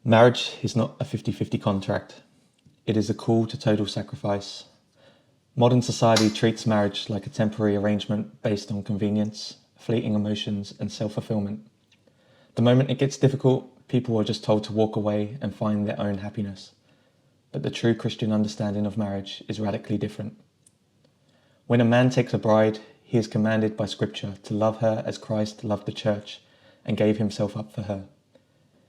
Marriage is not a 50-50 contract. It is a call to total sacrifice. Modern society treats marriage like a temporary arrangement based on convenience, fleeting emotions, and self-fulfillment. The moment it gets difficult, people are just told to walk away and find their own happiness. But the true Christian understanding of marriage is radically different. When a man takes a bride, he is commanded by Scripture to love her as Christ loved the church and gave himself up for her.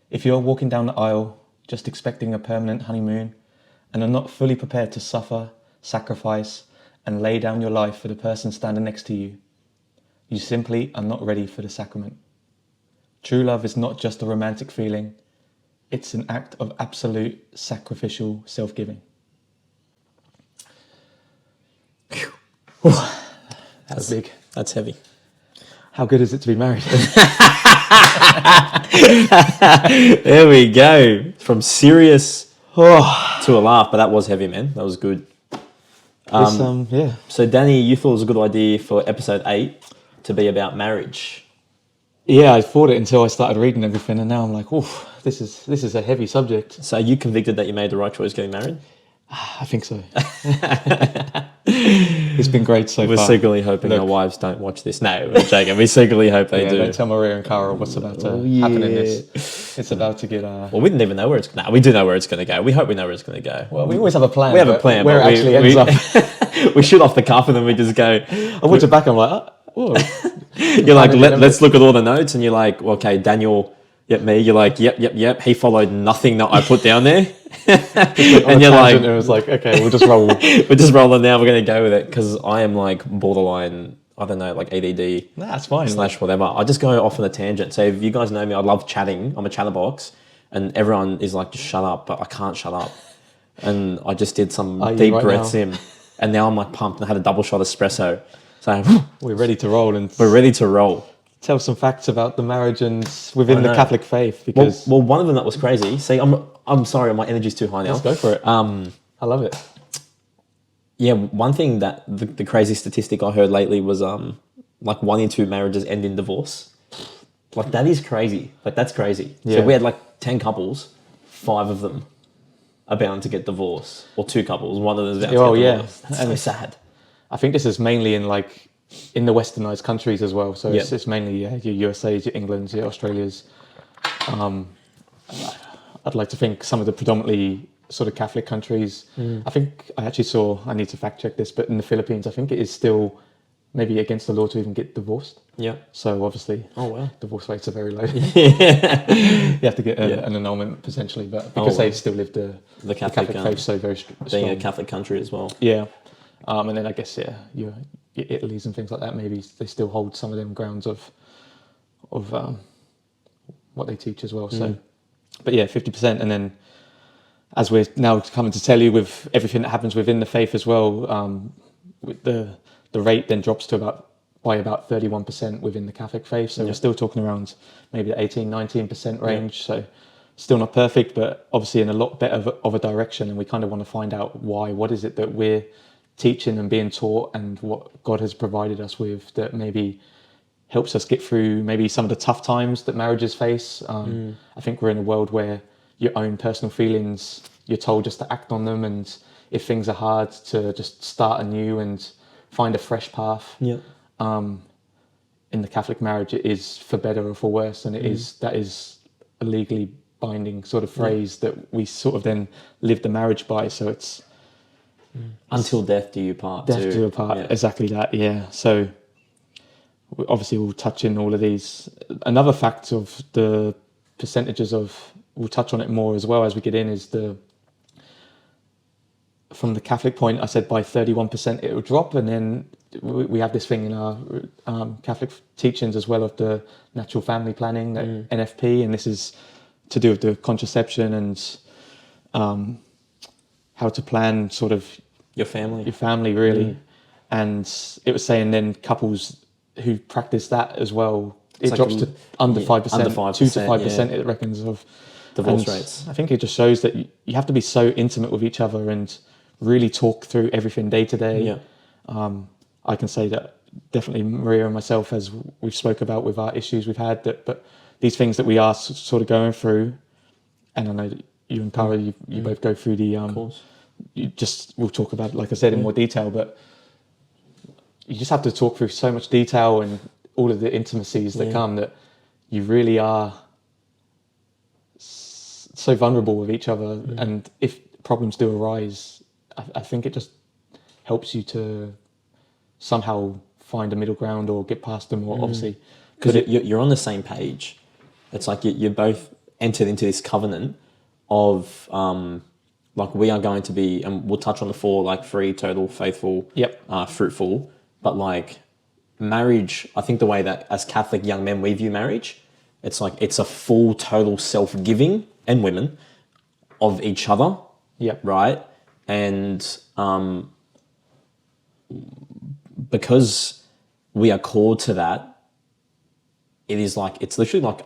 If you are walking down the aisle, just expecting a permanent honeymoon, and are not fully prepared to suffer, sacrifice, and lay down your life for the person standing next to you, you simply are not ready for the sacrament. True love is not just a romantic feeling, it's an act of absolute sacrificial self-giving. That's big. That's heavy. How good is it to be married? There we go. From serious to a laugh, but that was heavy, man. That was good. Yeah. So, Danny, you thought it was a good idea for episode 8 to be about marriage. Yeah, I thought it until I started reading everything, and now I'm like, oh, this is a heavy subject. So, are you convicted that you made the right choice getting married? I think so. It's been great so far. We're secretly hoping our wives don't watch this. No, we're joking. We secretly hope they do. Don't tell Maria and Cara what's about to happen in this. It's about to get... Well, we didn't even know where it's... No, we do know where it's going to go. We hope we know where it's going to go. Well, we always have a plan. We have a plan. Where it actually ends up. We shoot off the cuff and then we just go... I watch it back and I'm like, oh. You're like, let's look at all the notes, and you're like, well, okay, Daniel... Yep, me. You're like, yep. He followed nothing that I put down there. And you're like... It was like, okay, we'll just roll. We're just rolling now. We're going to go with it because I am like borderline, I don't know, like ADD. Nah, that's fine. / whatever. I just go off on a tangent. So if you guys know me, I love chatting. I'm a chatterbox. And everyone is like, just shut up. But I can't shut up. And I just did some deep breaths in. And now I'm like pumped and I had a double shot espresso. So we're ready to roll. And we're ready to roll. Tell some facts about the marriage and within the Catholic faith, because well, one of them that was crazy. See, I'm sorry, my energy's too high now. Let's go for it. I love it. Yeah, one thing that the crazy statistic I heard lately was like 1 in 2 marriages end in divorce. Like that is crazy. Like that's crazy. Yeah. So we had like 10 couples, 5 of them are bound to get divorced, or 2 couples, one of them is bound to get divorced. That's so sad. I think this is mainly in the westernized countries as well. So it's mainly your USA's, your England's, your Australia's. I'd like to think some of the predominantly sort of Catholic countries. I think I actually saw, I need to fact check this, but in the Philippines, I think it is still maybe against the law to even get divorced. Yeah. So obviously, divorce rates are very low. You have to get an annulment potentially, but because they still live the Catholic faith so very strong. Being a Catholic country as well. Yeah. And then I guess, your Italy's and things like that, maybe they still hold some of them grounds of what they teach as well. So, but 50%. And then as we're now coming to tell you with everything that happens within the faith as well, with the rate then drops to by about 31% within the Catholic faith. So we're still talking around maybe the 18-19% range. So still not perfect, but obviously in a lot better of a direction. And we kind of want to find out why. What is it that we're teaching and being taught, and what God has provided us with that maybe helps us get through maybe some of the tough times that marriages face. I think we're in a world where your own personal feelings, you're told just to act on them, and if things are hard, to just start anew and find a fresh path. In the Catholic marriage, it is for better or for worse, and that is a legally binding sort of phrase that we sort of then live the marriage by. So it's until death do you part. Death do you part, exactly that, yeah. So obviously we'll touch in all of these. Another fact of the percentages we'll touch on it more as well as we get in, is from the Catholic point, I said by 31% it will drop, and then we have this thing in our Catholic teachings as well of the natural family planning, NFP, and this is to do with the contraception and how to plan sort of your family really. And it was saying then couples who practice that as well, it drops to under 5%, 2 to 5% it reckons of divorce rates. I think it just shows that you have to be so intimate with each other and really talk through everything day to day. I can say that definitely Maria and myself, as we've spoke about with our issues we've had, but these things that we are sort of going through, and I know that you and Tara, you both go through the Of course. we'll talk about it, like I said, in more detail, but you just have to talk through so much detail and all of the intimacies that come, that you really are so vulnerable with each other. And if problems do arise, I think it just helps you to somehow find a middle ground or get past them, or obviously because you're on the same page. It's like you're both entered into this covenant of like, we are going to be, and we'll touch on the 4, like, free, total, faithful, fruitful. But like marriage, I think the way that as Catholic young men we view marriage, it's like it's a full, total self-giving, and women, of each other. Right. And because we are called to that, it is like, it's literally like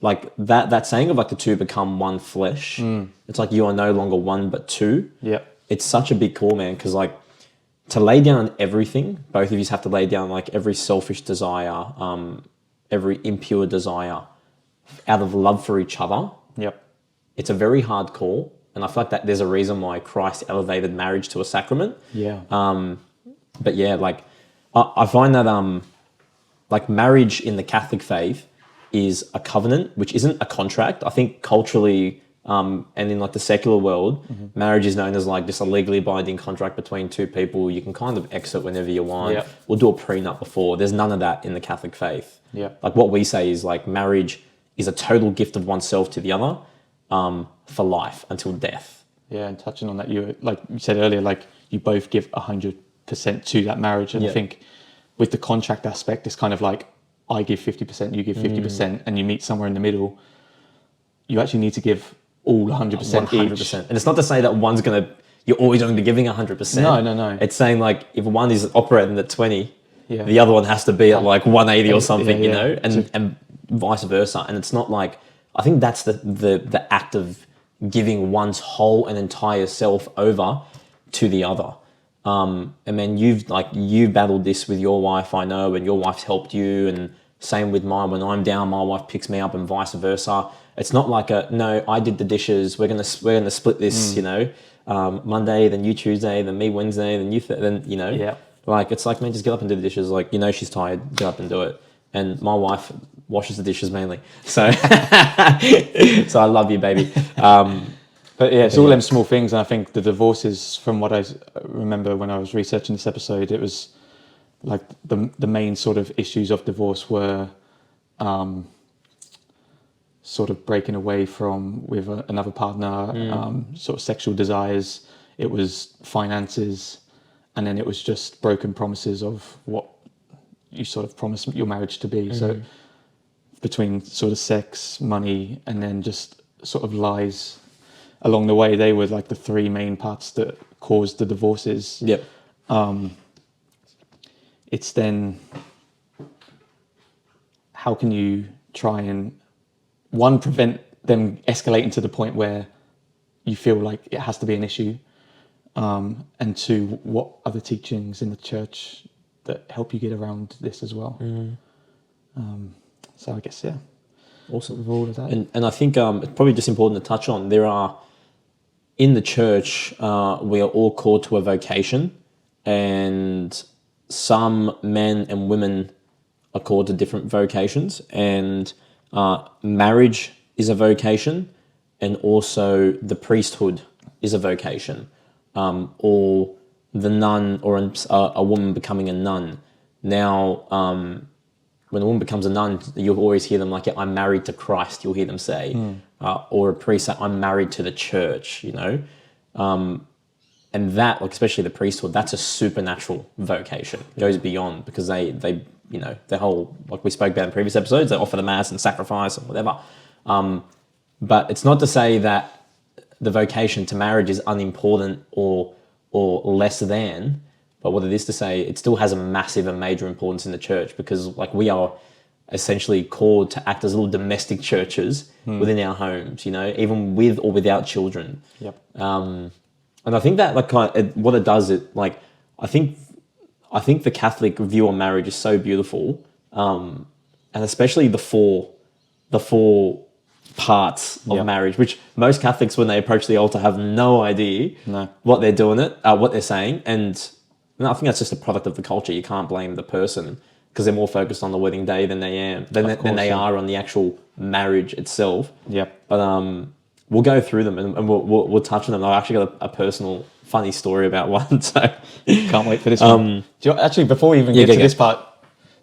like that saying of like the two become one flesh. It's like you are no longer one but two. It's such a big call, man, because like to lay down everything, both of you have to lay down like every selfish desire, every impure desire, out of love for each other. It's a very hard call, and I feel like that there's a reason why Christ elevated marriage to a sacrament. But yeah, like I find that like marriage in the Catholic faith is a covenant, which isn't a contract. I think culturally, and in like the secular world, marriage is known as like just a legally binding contract between two people. You can kind of exit whenever you want. We'll do a prenup before. There's none of that in the Catholic faith. Like what we say is like marriage is a total gift of oneself to the other, for life until death. And touching on that, you, like you said earlier, like you both give 100% to that marriage, and I think with the contract aspect, it's kind of like I give 50%, you give 50%, and you meet somewhere in the middle. You actually need to give all 100% 100%. each. And it's not to say that you're always going to be giving 100%. No. It's saying like if one is operating at 20, the other one has to be at like 180 or something, you know, and vice versa. And it's not like, I think that's the act of giving one's whole and entire self over to the other. And then you've battled this with your wife, I know, and your wife's helped you, and same with mine. When I'm down, my wife picks me up, and vice versa. It's not like no, I did the dishes, we're gonna split this, you know, Monday, then you Tuesday, then me Wednesday, then you then you know, like it's like, man, just get up and do the dishes. Like, you know, she's tired, get up and do it. And my wife washes the dishes mainly, so so I love you, baby. But yeah, it's all them small things, and I think the divorces, from what I remember when I was researching this episode, it was like the main sort of issues of divorce were sort of breaking away from with another partner, sort of sexual desires. It was finances, and then it was just broken promises of what you sort of promised your marriage to be. So between sort of sex, money, and then just sort of lies along the way, they were like the 3 main parts that caused the divorces. It's then, how can you try and, one, prevent them escalating to the point where you feel like it has to be an issue, and 2, what are the teachings in the church that help you get around this as well? So I guess, awesome. With all of that. And I think it's probably just important to touch on, there are, in the church, we are all called to a vocation, and some men and women are called to different vocations, and marriage is a vocation, and also the priesthood is a vocation, or the nun, or a woman becoming a nun. Now, when a woman becomes a nun, you'll always hear them like, I'm married to Christ, you'll hear them say. Or a priest say, I'm married to the church, you know. And that, like especially the priesthood, that's a supernatural vocation. It goes beyond, because they you know, the whole, like we spoke about in previous episodes, they offer the mass and sacrifice and whatever. But it's not to say that the vocation to marriage is unimportant or less than, but what it is to say, it still has a massive and major importance in the church, because like we are essentially called to act as little domestic churches within our homes, you know, even with or without children. And I think that like what it does, it like I think the Catholic view on marriage is so beautiful, and especially the four parts of Yep. marriage, which most Catholics, when they approach the altar, have no idea what they're doing what they're saying. And I think that's just a product of the culture. You can't blame the person because they're more focused on the wedding day than they are on the actual marriage itself. Yep. But we'll go through them and we'll touch on them. I've actually got a personal funny story about one, so Can't wait for this one. Actually, before we even get to this part,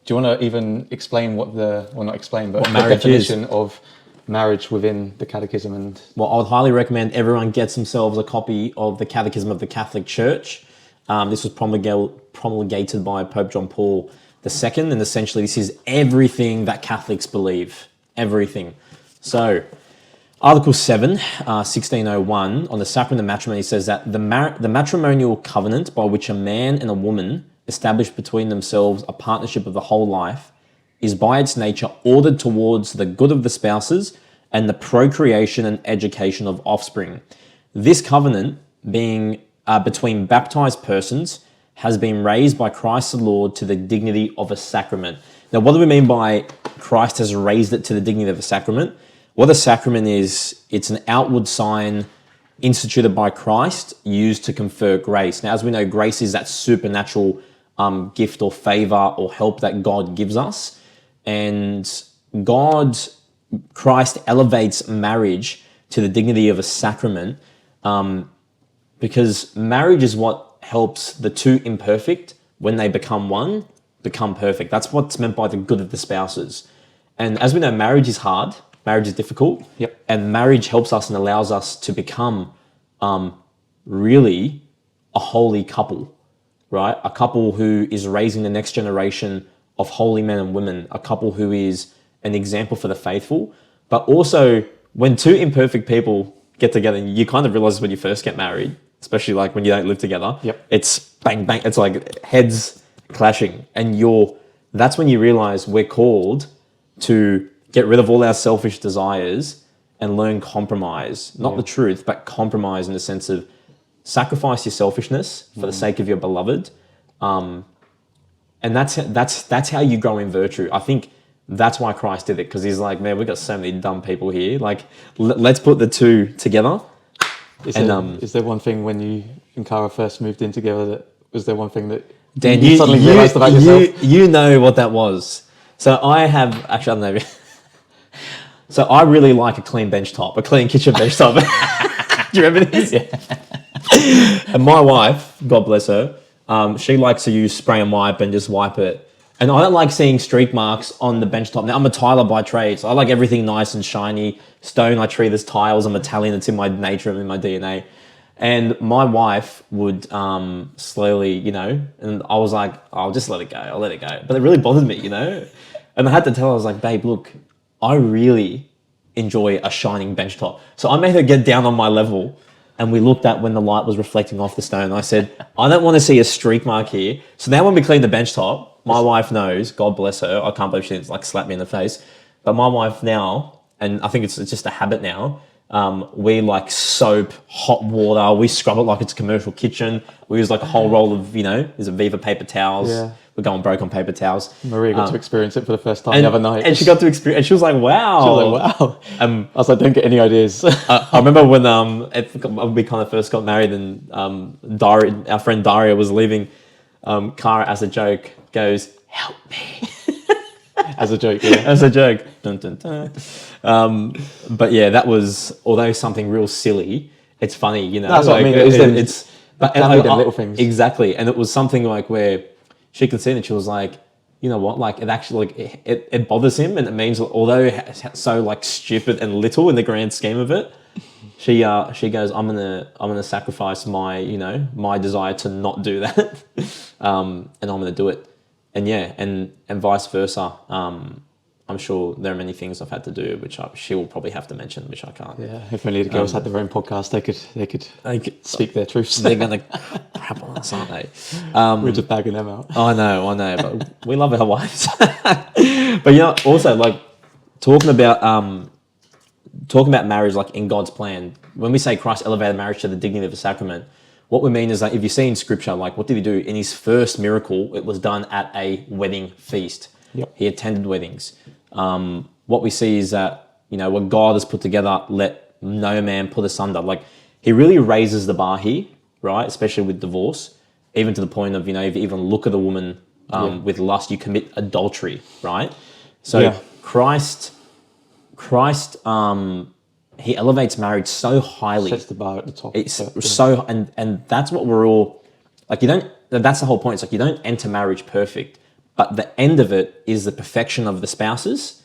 do you want to even explain what not explain, but what the marriage definition is of marriage within the Catechism? And well, I would highly recommend everyone gets themselves a copy of the Catechism of the Catholic Church. This was promulgated by Pope John Paul II, and essentially this is everything that Catholics believe. Everything. So, Article 7, 1601, on the Sacrament of Matrimony says that the matrimonial covenant by which a man and a woman establish between themselves a partnership of the whole life is by its nature ordered towards the good of the spouses and the procreation and education of offspring. This covenant, being between baptized persons, has been raised by Christ the Lord to the dignity of a sacrament. Now, what do we mean by Christ has raised it to the dignity of a sacrament? What a sacrament is, it's an outward sign instituted by Christ used to confer grace. Now, as we know, grace is that supernatural gift or favor or help that God gives us. And Christ elevates marriage to the dignity of a sacrament because marriage is what helps the two imperfect, when they become one, become perfect. That's what's meant by the good of the spouses. And as we know, marriage is hard. Marriage is difficult. Yep. And marriage helps us and allows us to become really a holy couple, right? A couple who is raising the next generation of holy men and women, a couple who is an example for the faithful. But also, when two imperfect people get together, you kind of realize when you first get married, especially like when you don't live together, it's bang, bang. It's like heads clashing. And that's when you realize we're called to get rid of all our selfish desires and learn compromise. Not the truth, but compromise in the sense of sacrifice your selfishness for the sake of your beloved. And that's how you grow in virtue. I think that's why Christ did it, because he's like, man, we've got so many dumb people here. Like, let's put the two together. Is there one thing when you and Cara first moved in together was there one thing that Dan, you suddenly realised about yourself? You know what that was. So I don't know. So I really like a clean bench top, a clean kitchen bench top. Do you remember this? Yeah. And my wife, God bless her, she likes to use spray and wipe and just wipe it. And I don't like seeing streak marks on the bench top. Now, I'm a tiler by trade, so I like everything nice and shiny. Stone, I treat as tiles. I'm Italian. It's in my nature and in my DNA. And my wife would slowly, and I was like, I'll just let it go. I'll let it go. But it really bothered me, And I had to tell her, I was like, babe, look, I really enjoy a shining bench top. So I made her get down on my level, and we looked at when the light was reflecting off the stone. I said, I don't want to see a streak mark here. So now when we clean the bench top, my wife knows, God bless her, I can't believe she didn't slap me in the face. But my wife now, and I think it's just a habit now, we soap, hot water, we scrub it like it's a commercial kitchen. We use a whole roll of, there's a Viva paper towels. Yeah. We're going broke on paper towels. Maria got to experience it for the first time the other night. And she got to experience, and she was like, wow. She was like, wow. I was like, don't get any ideas. I remember when we kind of first got married and our friend Daria was leaving, Cara, as a joke, goes, help me. As a joke, yeah. As a joke. Dun, dun, dun. But yeah, that was, although something real silly, it's funny, That's what I mean. It's little things. Exactly. And it was something where she could see it and she was like, you know what, it actually, it bothers him, and it means, although it's so stupid and little in the grand scheme of it, she goes, I'm gonna sacrifice my, my desire to not do that, and I'm gonna do it. And yeah, and vice versa. I'm sure there are many things I've had to do, which she will probably have to mention, which I can't. Yeah, if only the girls had their own podcast, they could speak their truths. They're gonna crap on us, aren't they? We're just bagging them out. I know, but we love our wives. But also talking about marriage, in God's plan. When we say Christ elevated marriage to the dignity of a sacrament, what we mean is that if you see in Scripture, what did he do? In his first miracle, it was done at a wedding feast. Yep. He attended weddings. What we see is that what God has put together, let no man put asunder. Like, he really raises the bar here, right? Especially with divorce, even to the point of, if you even look at a woman with lust, you commit adultery, right? So Christ, he elevates marriage so highly. Sets the bar at the top. It's so, and that's what we're all, like, that's the whole point. It's like, you don't enter marriage perfect, but the end of it is the perfection of the spouses,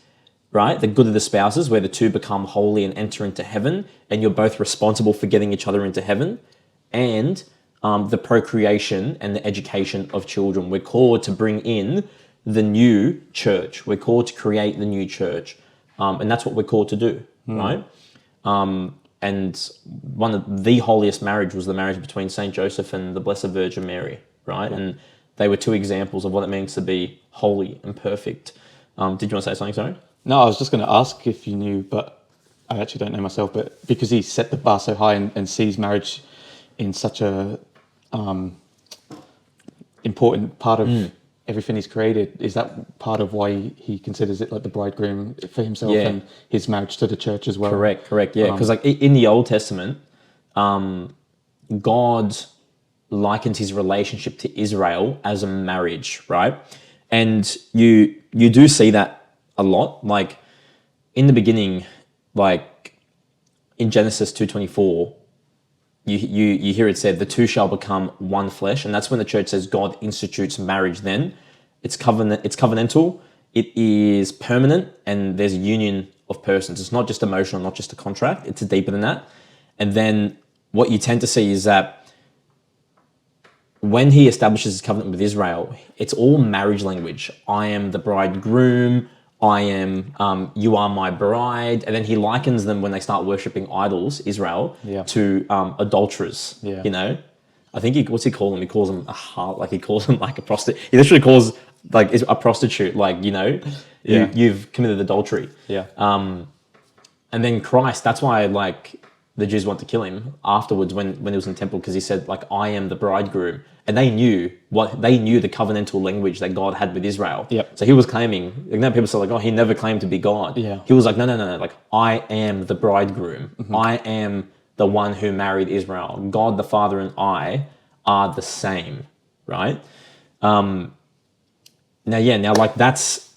right? The good of the spouses, where the two become holy and enter into heaven, and you're both responsible for getting each other into heaven, and the procreation and the education of children. We're called to bring in the new church. We're called to create the new church, and that's what we're called to do, right? And one of the holiest marriage was the marriage between Saint Joseph and the Blessed Virgin Mary, right? And they were two examples of what it means to be holy and perfect. Did you want to say something, sorry? No, I was just going to ask if you knew, but I actually don't know myself. But because he set the bar so high and sees marriage in such a important part of everything he's created, is that part of why he considers it like the bridegroom for himself and his marriage to the church as well? Correct, yeah. Because like in the Old Testament, God likens his relationship to Israel as a marriage, right? And you do see that a lot. Like in the beginning, like in Genesis 2:24, you hear it said, the two shall become one flesh. And that's when the church says God institutes marriage then. It's covenantal, it is permanent, and there's a union of persons. It's not just emotional, not just a contract, it's deeper than that. And then what you tend to see is that when he establishes his covenant with Israel, it's all marriage language. I am the bridegroom, I am, you are my bride. And then he likens them when they start worshipping idols, Israel, to adulterers, I think what's he call them? He calls them a heart, like he calls them like a prostitute. He literally calls like a prostitute, like, you've committed adultery. And then Christ, that's why like the Jews want to kill him afterwards when he was in the temple, because he said like, I am the bridegroom. And they knew the covenantal language that God had with Israel. So he was claiming, people say like, oh, he never claimed to be God. He was like, no, like, I am the bridegroom. I am the one who married Israel. God the Father and I are the same, right? Now like that's,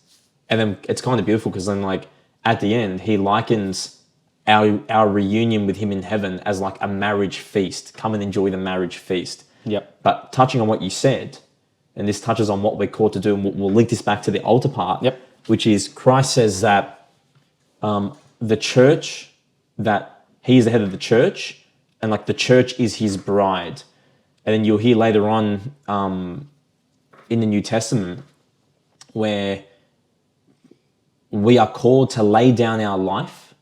and then it's kind of beautiful because then like at the end, he likens our reunion with him in heaven as like a marriage feast. Come and enjoy the marriage feast. But touching on what you said, and this touches on what we're called to do, and we'll link this back to the altar part, which is Christ says that the church, that he is the head of the church, and like the church is his bride. And then you'll hear later on in the New Testament where we are called to lay down our life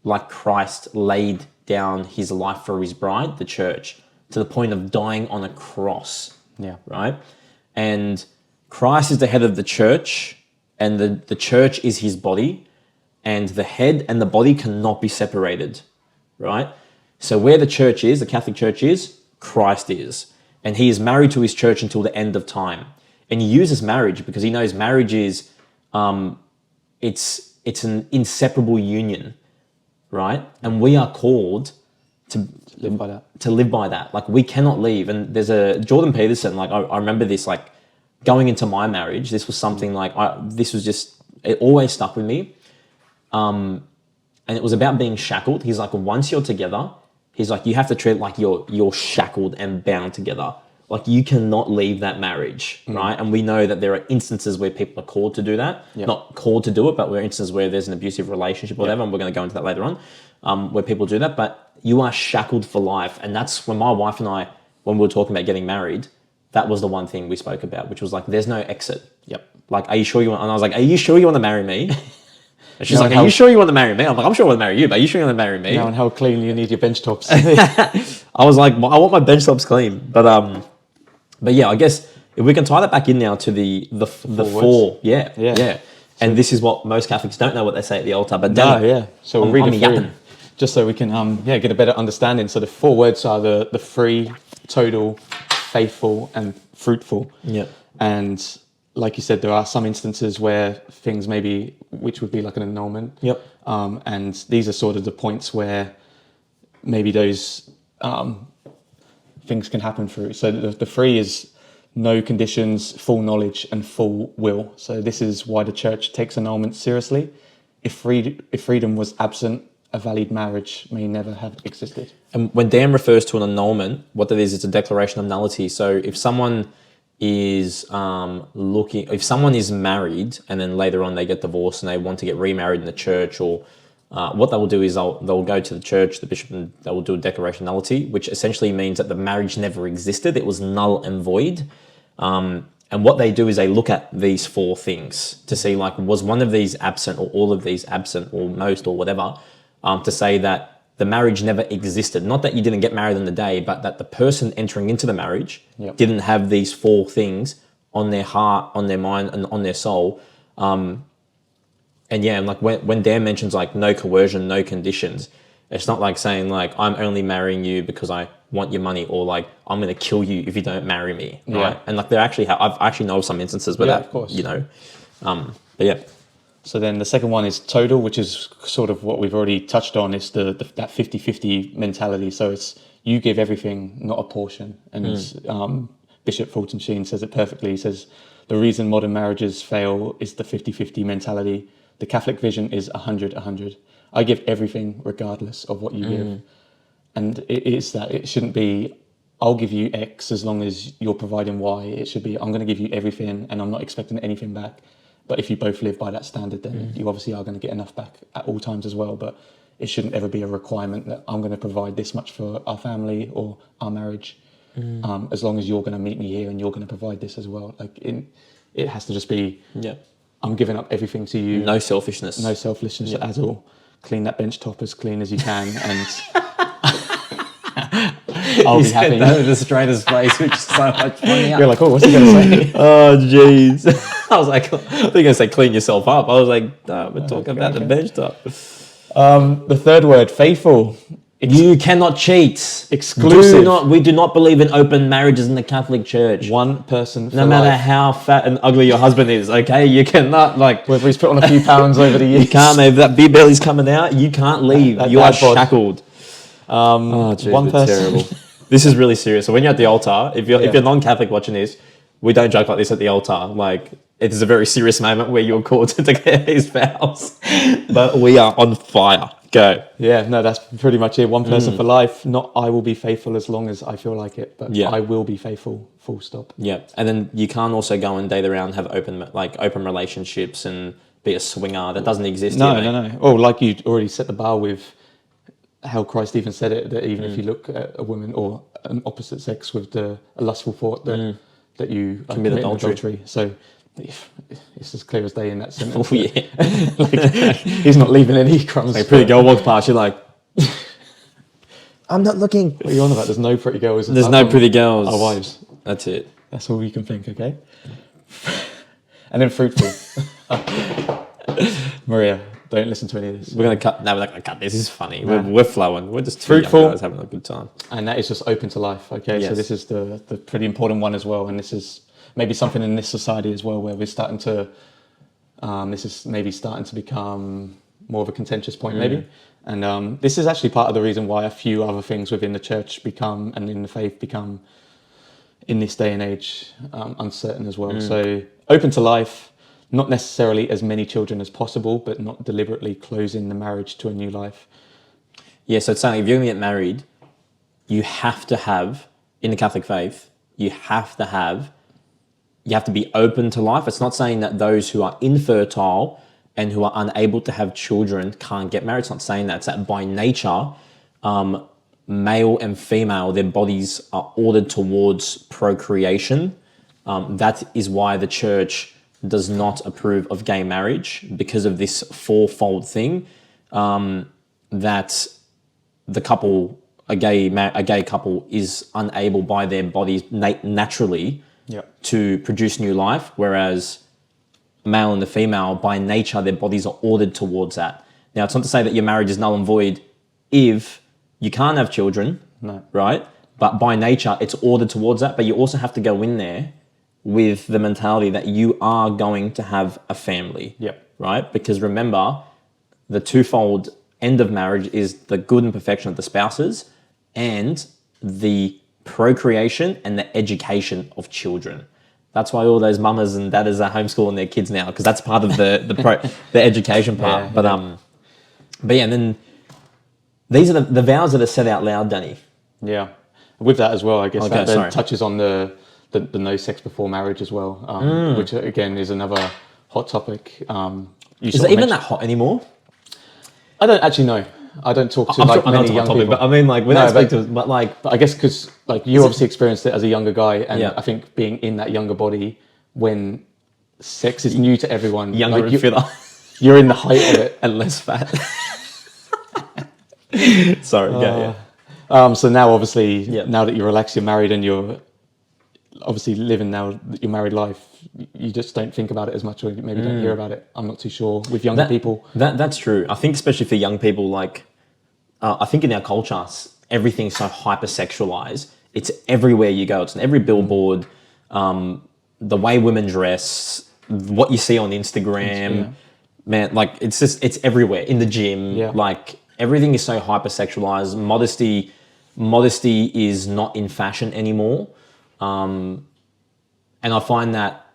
like Christ laid down his life for his bride, the church, to the point of dying on a cross. Right? And Christ is the head of the church, and the church is his body, and the head and the body cannot be separated. Right? So where the church is, the Catholic Church is, Christ is. And he is married to his church until the end of time. And he uses marriage because he knows marriage is, it's an inseparable union, right? And we are called to live by that. Like we cannot leave. And there's a Jordan Peterson, like I remember this, like going into my marriage, this was something like, it always stuck with me. And it was about being shackled. He's like, once you're together, he's like, you have to treat it like you're shackled and bound together. Like you cannot leave that marriage, right? And we know that there are instances where people are called to do that. Not called to do it, but there are instances where there's an abusive relationship or whatever, and we're going to go into that later on, where people do that. But you are shackled for life. And that's when my wife and I, when we were talking about getting married, that was the one thing we spoke about, which was like, there's no exit. Like, are you sure you want, and I was like, are you sure you want to marry me? And she's like, are you sure you want to marry me? I'm like, I'm sure I want to marry you, but are you sure you want to marry me? Now and how clean you need your bench tops. I was like, I want my bench tops clean. But yeah, I guess if we can tie that back in now to the four. Yeah. And this is what most Catholics don't know what they say at the altar. But so we'll read it through, just so we can get a better understanding. So the 4 words are the free, total, faithful, and fruitful. And like you said, there are some instances where things maybe, which would be like an annulment. Yep. And these are sort of the points where maybe those things can happen through. So the three is no conditions, full knowledge, and full will. So this is why the church takes annulment seriously. If freedom was absent, a valid marriage may never have existed. And when Dan refers to an annulment, what that is, it's a declaration of nullity. So if someone is if someone is married and then later on they get divorced and they want to get remarried in the church, or what they will do is they'll go to the church, the bishop, and they will do a declaration of nullity, which essentially means that the marriage never existed. It was null and void. And what they do is they look at these four things to see, like, was one of these absent, or all of these absent, or most, or whatever, to say that the marriage never existed. Not that you didn't get married on the day, but that the person entering into the marriage didn't have these four things on their heart, on their mind, and on their soul. And yeah, like when Dan mentions like no coercion, no conditions, it's not like saying like I'm only marrying you because I want your money, or like I'm going to kill you if you don't marry me, right? And like I've actually know of some instances where that, of course, you know, but yeah. So then the second one is total, which is sort of what we've already touched on. It's that 50-50 mentality. So it's you give everything, not a portion. And Bishop Fulton Sheen says it perfectly. He says, the reason modern marriages fail is the 50-50 mentality. The Catholic vision is 100-100. I give everything regardless of what you give. And it is that. It shouldn't be, I'll give you X as long as you're providing Y. It should be, I'm going to give you everything and I'm not expecting anything back. But if you both live by that standard, then you obviously are going to get enough back at all times as well. But it shouldn't ever be a requirement that I'm going to provide this much for our family or our marriage, as long as you're going to meet me here and you're going to provide this as well. Like it has to just be, I'm giving up everything to you. No selfishness. No selfishness at all. Clean that bench top as clean as you can, and I'll be happy. That in the straightest face, which is so much funny. You're like, oh, what's he going to say? Oh, jeez. I was like, I think you're going to say clean yourself up. I was like, no, we're talking about the bench top. The third word, faithful. You cannot cheat. Exclusive. We do not believe in open marriages in the Catholic Church. One person for No matter life. how fat and ugly your husband is, okay? You cannot, like... Whether he's put on a few pounds over the years. You can't, if that beer belly's coming out, you can't leave. You are shackled. Oh, geez, one person. Terrible. This is really serious. So when you're at the altar, if you're non-Catholic watching this, we don't joke like this at the altar. Like, it is a very serious moment where you're called to declare these vows. But we are on fire. Go. Yeah, no, that's pretty much it. One person for life. Not I will be faithful as long as I feel like it, but I will be faithful, full stop. Yeah, and then you can't also go and date around, have open relationships and be a swinger. That doesn't exist here, mate. No. Oh, like you already set the bar with how Christ even said it, that even if you look at a woman or an opposite sex with a lustful thought, that you commit adultery. So it's as clear as day in that sentence. Oh, yeah. Like, he's not leaving any crumbs. Like a pretty girl walks past, you're like, I'm not looking. What are you on about? There's no pretty girls. There's no pretty girls. Our wives. That's it. That's all you can think, okay? And then fruitful. Maria, don't listen to any of this. We're going to cut. No, we're not going to cut this. This is funny. Nah. We're flowing. We're just two fruitful, young guys having a good time. And that is just open to life, okay? Yes. So this is the pretty important one as well. And this is maybe something in this society as well where we're starting to, this is maybe starting to become more of a contentious point maybe. And this is actually part of the reason why a few other things within the church become, and in the faith become, in this day and age, uncertain as well. So open to life, not necessarily as many children as possible, but not deliberately closing the marriage to a new life. Yeah, so it's saying if you're going to get married, you have to have, in the Catholic faith, you have to be open to life. It's not saying that those who are infertile and who are unable to have children can't get married. It's not saying that. It's that by nature, male and female, their bodies are ordered towards procreation. That is why the church does not approve of gay marriage, because of this fourfold thing, that the couple, a gay couple, is unable by their bodies naturally to produce new life, whereas male and the female, by nature, their bodies are ordered towards that. Now, it's not to say that your marriage is null and void if you can't have children, right? But by nature, it's ordered towards that. But you also have to go in there with the mentality that you are going to have a family. Yep. Right? Because remember, the twofold end of marriage is the good and perfection of the spouses and the procreation and the education of children. That's why all those mamas and dadders are homeschooling their kids now, because that's part of the education part. Yeah, But yeah, and then these are the vows that are said out loud, Danny. Yeah. With that as well, I guess Okay, that then sorry. touches on the no sex before marriage as well, which again is another hot topic. Is it even that hot anymore? I don't actually know. I don't talk to I'm like sure, I know many it's a young hot topic, people. but I mean, like, without No, speaking to, but like, But I guess because like you obviously experienced it as a younger guy, and Yeah. I think being in that younger body when sex is new to everyone, younger like and fitter you're in the height of it. and less fat. Sorry, So now, obviously, Yeah. now that you're relaxed, you're married, and you're obviously living now your married life, you just don't think about it as much, or maybe don't hear about it. I'm not too sure with younger people. That's true. I think especially for young people, like, I think in our culture, everything's so hypersexualized. It's everywhere you go. It's on every billboard. The way women dress, what you see on Instagram, Yeah. man, like it's everywhere. In the gym, Yeah. like everything is so hypersexualized. Modesty is not in fashion anymore. And I find that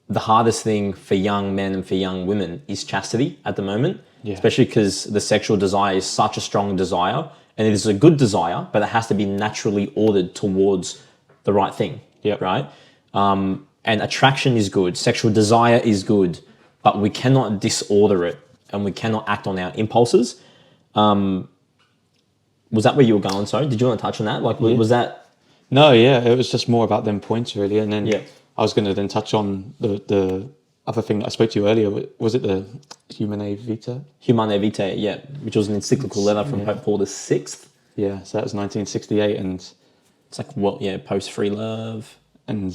the hardest thing for young men and for young women is chastity at the moment, especially because the sexual desire is such a strong desire, and it is a good desire, but it has to be naturally ordered towards the right thing, right? And attraction is good, sexual desire is good, but we cannot disorder it, and we cannot act on our impulses. Was that where you were going? Sorry, did you want to touch on that? Like, was that? No, yeah, it was just more about them points really, and then Yeah. I was going to then touch on the other thing that I spoke to you earlier. Was it the Humanae Vitae? Humanae Vitae, yeah, which was an encyclical letter from Pope Paul VI. Yeah, so that was 1968, and It's like, post free love. and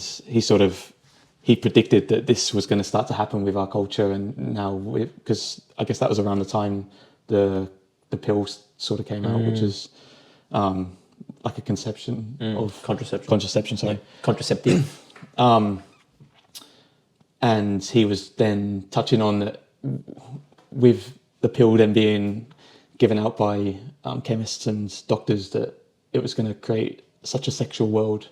he predicted that this was going to start to happen with our culture, and now because I guess that was around the time the pill sort of came out, which is like a conception of contraception. Sorry, Contraceptive. and he was then touching on that with the pill then being given out by chemists and doctors, that it was going to create such a sexual world,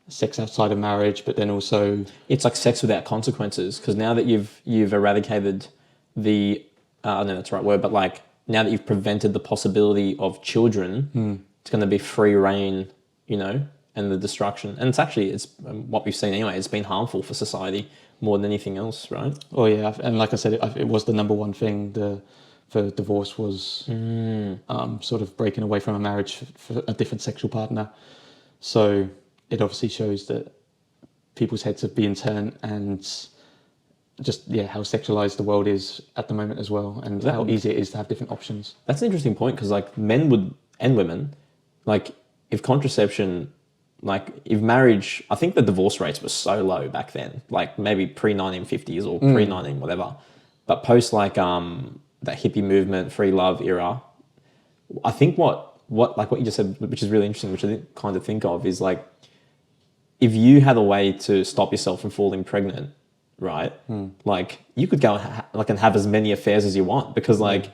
sex outside of marriage, but then also It's like sex without consequences, because now that you've eradicated the I don't know if that's the right word, but like now that you've prevented the possibility of children, it's going to be free reign, and the destruction. And it's what we've seen anyway. It's been harmful for society more than anything else, right? Oh yeah, and like I said, it was the number one thing. For divorce was sort of breaking away from a marriage for a different sexual partner. So it obviously shows that people's heads have been turned, and just how sexualized the world is at the moment as well, and how easy it is to have different options. That's an interesting point, because like men would and women, like if contraception. Like, if marriage, I think the divorce rates were so low back then, like maybe pre-1950s or pre-19 whatever. But post like that hippie movement, free love era, I think what you just said, which is really interesting, which I didn't kind of think of, is like, if you had a way to stop yourself from falling pregnant, right? Like, you could go and have as many affairs as you want, because like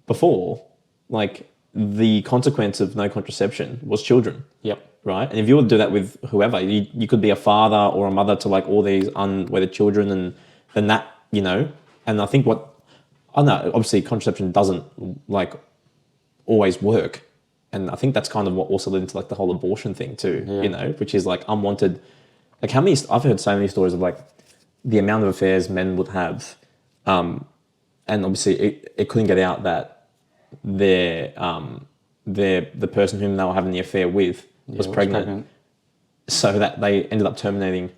before, like the consequence of no contraception was children. Yep. Right? And if you would do that with whoever, you could be a father or a mother to like all these unwedded children, and then that, and I think I know, obviously contraception doesn't like always work. And I think that's kind of what also led into like the whole abortion thing too, which is like unwanted. Like I've heard so many stories of like the amount of affairs men would have. And obviously it couldn't get out that the person whom they were having the affair with was pregnant, so that they ended up terminating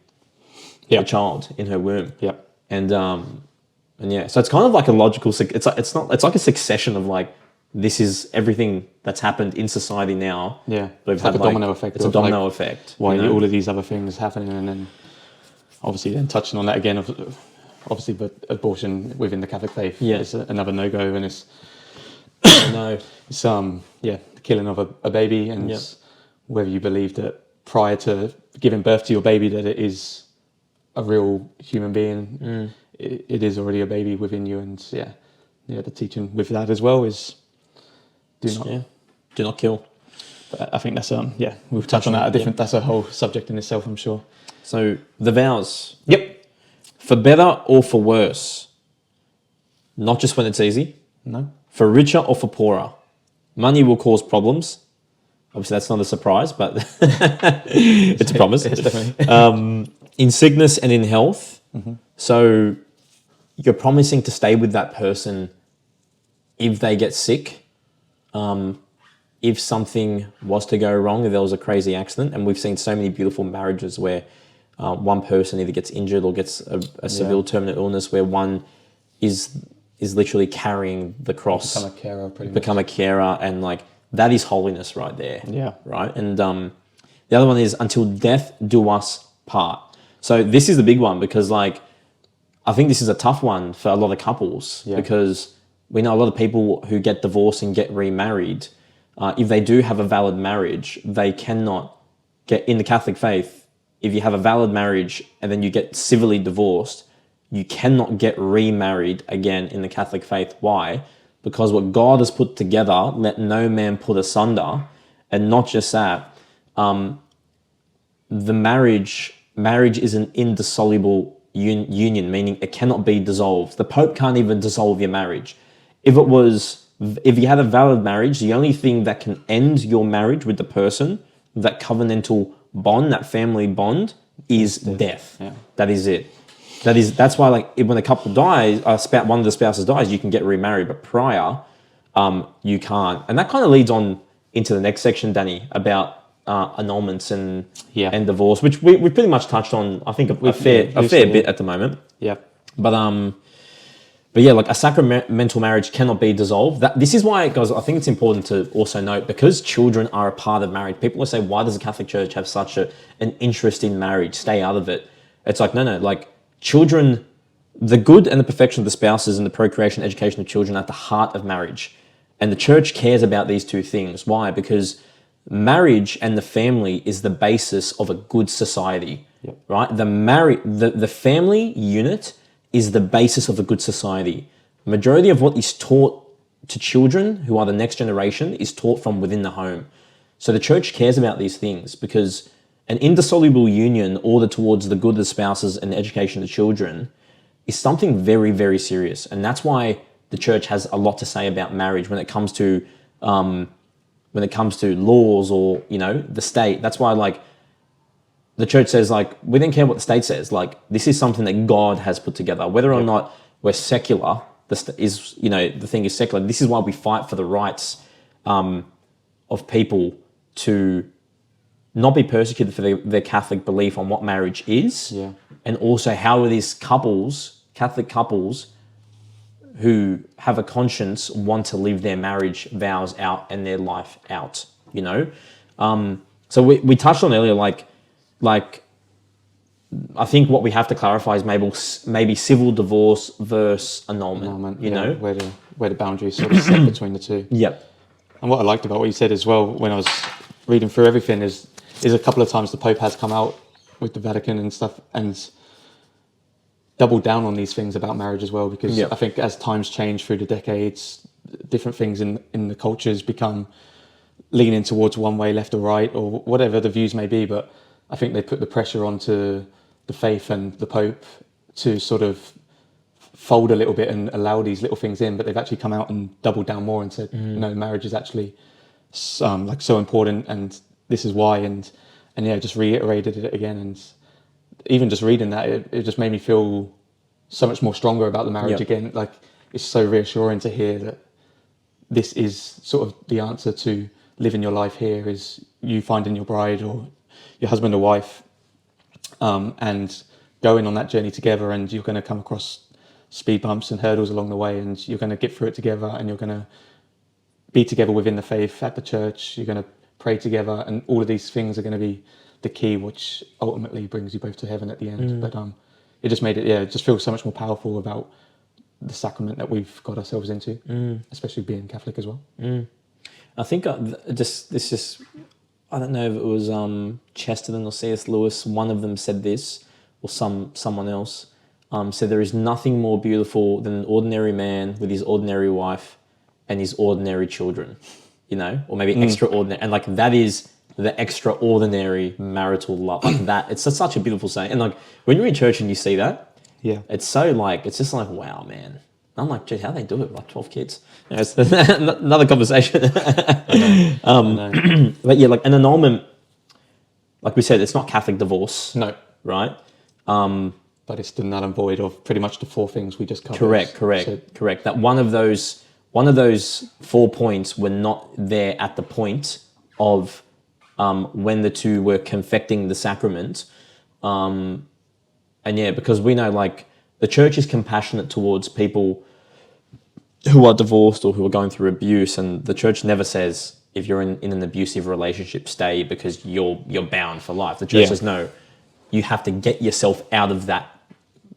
the child in her womb. Yep. And so it's kind of like a logical. It's like a succession of like, this is everything that's happened in society now. Yeah, We've had like a domino effect. It's a domino effect. Why all of these other things happening, and then obviously then touching on that again, obviously, but abortion within the Catholic faith is another no-go, and it's no, it's killing of a baby, and whether you believe that prior to giving birth to your baby that it is a real human being. It is already a baby within you, and the teaching with that as well is do not kill. But I think that's we've touched on that that's a whole subject in itself, I'm sure. So the vows. Yep. For better or for worse. Not just when it's easy. No. For richer or for poorer. Money will cause problems. Obviously, that's not a surprise, but it's a promise. It's definitely. In sickness and in health. So you're promising to stay with that person if they get sick, if something was to go wrong, if there was a crazy accident. And we've seen so many beautiful marriages where one person either gets injured or gets a severe terminal illness, where one is literally carrying the cross. Become a carer, pretty much. Become a carer, and like that is holiness right there. Yeah. Right? And the other one is until death do us part. So this is the big one, because like I think this is a tough one for a lot of couples, because we know a lot of people who get divorced and get remarried. If they do have a valid marriage, they cannot get in the Catholic faith. If you have a valid marriage and then you get civilly divorced, you cannot get remarried again in the Catholic faith. Why? Because what God has put together, let no man put asunder. And not just that, the marriage is an indissoluble union, meaning it cannot be dissolved. The Pope can't even dissolve your marriage. If you had a valid marriage, the only thing that can end your marriage with the person, that covenantal bond, that family bond, is death. Yeah. That is it. That's why, like, when a couple dies, one of the spouses dies, you can get remarried, but prior, you can't. And that kind of leads on into the next section, Danny, about annulments and divorce, which we pretty much touched on. I think a fair bit at the moment. Yeah. But yeah, like a sacramental marriage cannot be dissolved. This is why, guys, I think it's important to also note, because children are a part of marriage. People will say, why does the Catholic Church have such an interest in marriage? Stay out of it. It's like, no, like children, the good and the perfection of the spouses and the procreation and education of children are at the heart of marriage. And the church cares about these two things. Why? Because marriage and the family is the basis of a good society, right? The family unit is the basis of a good society. Majority of what is taught to children, who are the next generation, is taught from within the home. So the church cares about these things, because an indissoluble union ordered towards the good of the spouses and the education of the children is something very, very serious. And that's why the church has a lot to say about marriage when it comes to laws or, the state. That's why, like, the church says, like, we don't care what the state says. Like, this is something that God has put together. Whether or not we're secular, the thing is secular. This is why we fight for the rights of people to not be persecuted for their Catholic belief on what marriage is. Yeah. And also how it is Catholic couples who have a conscience want to live their marriage vows out and their life out, So we touched on earlier, like I think what we have to clarify is maybe civil divorce versus annulment. Where the boundaries sort of set between the two. Yep. And what I liked about what you said as well, when I was reading through everything, is a couple of times the Pope has come out with the Vatican and stuff and doubled down on these things about marriage as well, because I think as times change through the decades, different things in the cultures become leaning towards one way, left or right, or whatever the views may be. But I think they put the pressure onto the faith and the Pope to sort of fold a little bit and allow these little things in, but they've actually come out and doubled down more and said, no, marriage is actually so important, and this is why, and just reiterated it again. And even just reading that, it just made me feel so much more stronger about the marriage again. Like, it's so reassuring to hear that this is sort of the answer to living your life here, is you finding your bride or your husband or wife, and going on that journey together, and you're going to come across speed bumps and hurdles along the way, and you're going to get through it together, and you're going to be together within the faith at the church, you're going to pray together, and all of these things are going to be the key which ultimately brings you both to heaven at the end. But it just made it just feel so much more powerful about the sacrament that we've got ourselves into, especially being Catholic as well. I think this just I don't know if it was Chesterton or C.S. Lewis. One of them said this, or someone else said there is nothing more beautiful than an ordinary man with his ordinary wife and his ordinary children, or maybe extraordinary. And like that is the extraordinary marital love. Like that, it's such a beautiful saying. And like when you're in church and you see that, it's so like, it's just like, wow, man. And I'm like, geez, how do they do it? Like 12 kids. It's another conversation. But yeah, like an annulment, like we said, it's not Catholic divorce. No. Right? But it's the null and void of pretty much the 4 things we just covered. Correct. That one of those 4 points were not there at the point of when the two were confecting the sacrament. And yeah, because we know like the church is compassionate towards people who are divorced or who are going through abuse, and the church never says if you're in an abusive relationship, stay because you're bound for life. The church says no, you have to get yourself out of that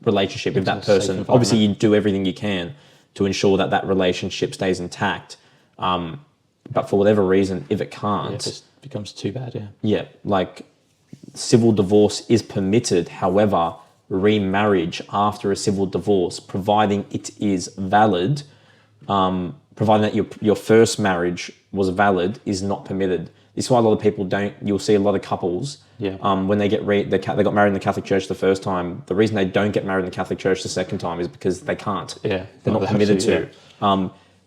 relationship with that person. Obviously, you do everything you can to ensure that relationship stays intact. But for whatever reason, if it can't, it just becomes too bad. Yeah, like civil divorce is permitted. However, remarriage after a civil divorce, providing it is valid, providing that your first marriage was valid, is not permitted. This is why a lot of people don't. You'll see a lot of couples. When they get they got married in the Catholic Church the first time, the reason they don't get married in the Catholic Church the second time is because they can't. They're not permitted to.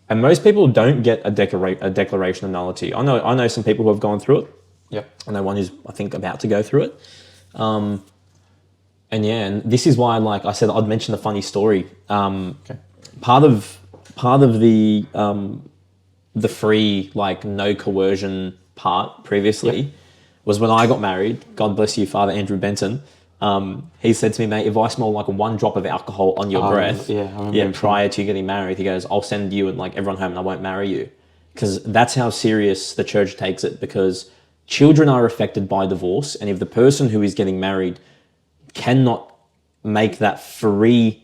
And most people don't get a declaration of nullity. I know some people who have gone through it. I know one who's, I think, about to go through it. And this is why, like I said, I'd mention the funny story. Part of the free, like, no coercion part previously was when I got married. God bless you, Father Andrew Benton. He said to me, mate, if I smell like 1 drop of alcohol on your breath, prior to getting married, he goes, I'll send you and like everyone home and I won't marry you. Because that's how serious the church takes it, because children are affected by divorce. And if the person who is getting married cannot make that free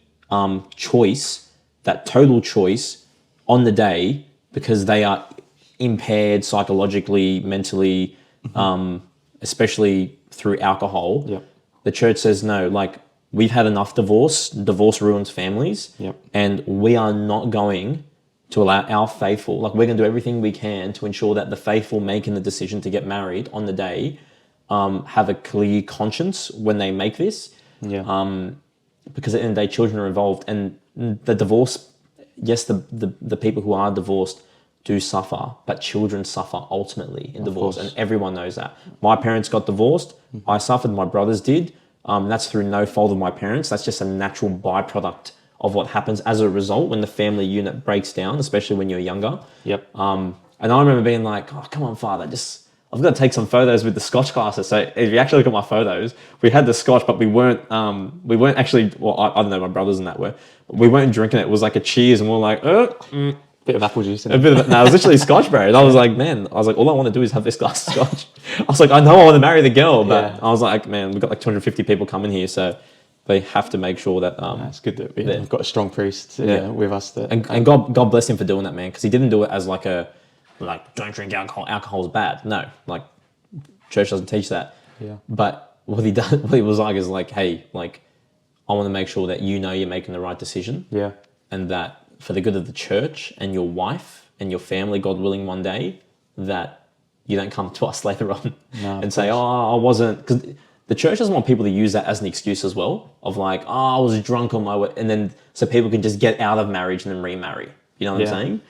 choice, that total choice on the day, because they are impaired psychologically, mentally, especially through alcohol, the church says, no, like, we've had enough divorce. Divorce ruins families. And we are not going to allow our faithful, like, we're going to do everything we can to ensure that the faithful making the decision to get married on the day have a clear conscience when they make this. Because at the end of the day, children are involved. And the divorce, yes, the people who are divorced do suffer, but children suffer ultimately in divorce, and everyone knows that. My parents got divorced. I suffered. My brothers did. That's through no fault of my parents. That's just a natural byproduct of what happens as a result when the family unit breaks down, especially when you're younger. And I remember being like, oh, come on, Father, I've got to take some photos with the Scotch glasses. So if you actually look at my photos, we had the Scotch, but we weren't actually, well, I don't know, my brothers and that were, we weren't drinking it. It was like a cheers, and we we're like, bit of apple juice. No, it was literally Scotch, bro. And I was like, all I want to do is have this glass of Scotch. I was like, I know I want to marry the girl, but I was like, man, we've got like 250 people coming here, so they have to make sure that... it's good that we've got a strong priest with us. And God bless him for doing that, man, because he didn't do it as like don't drink alcohol, alcohol's bad. No, like, church doesn't teach that. But what he was like is like, hey, like, I want to make sure that you're making the right decision. And that for the good of the church and your wife and your family, God willing, one day, that you don't come to us later on and say, oh, I wasn't... Because the church doesn't want people to use that as an excuse as well, of like, oh, I was drunk on my way. And then so people can just get out of marriage and then remarry. You know what I'm saying?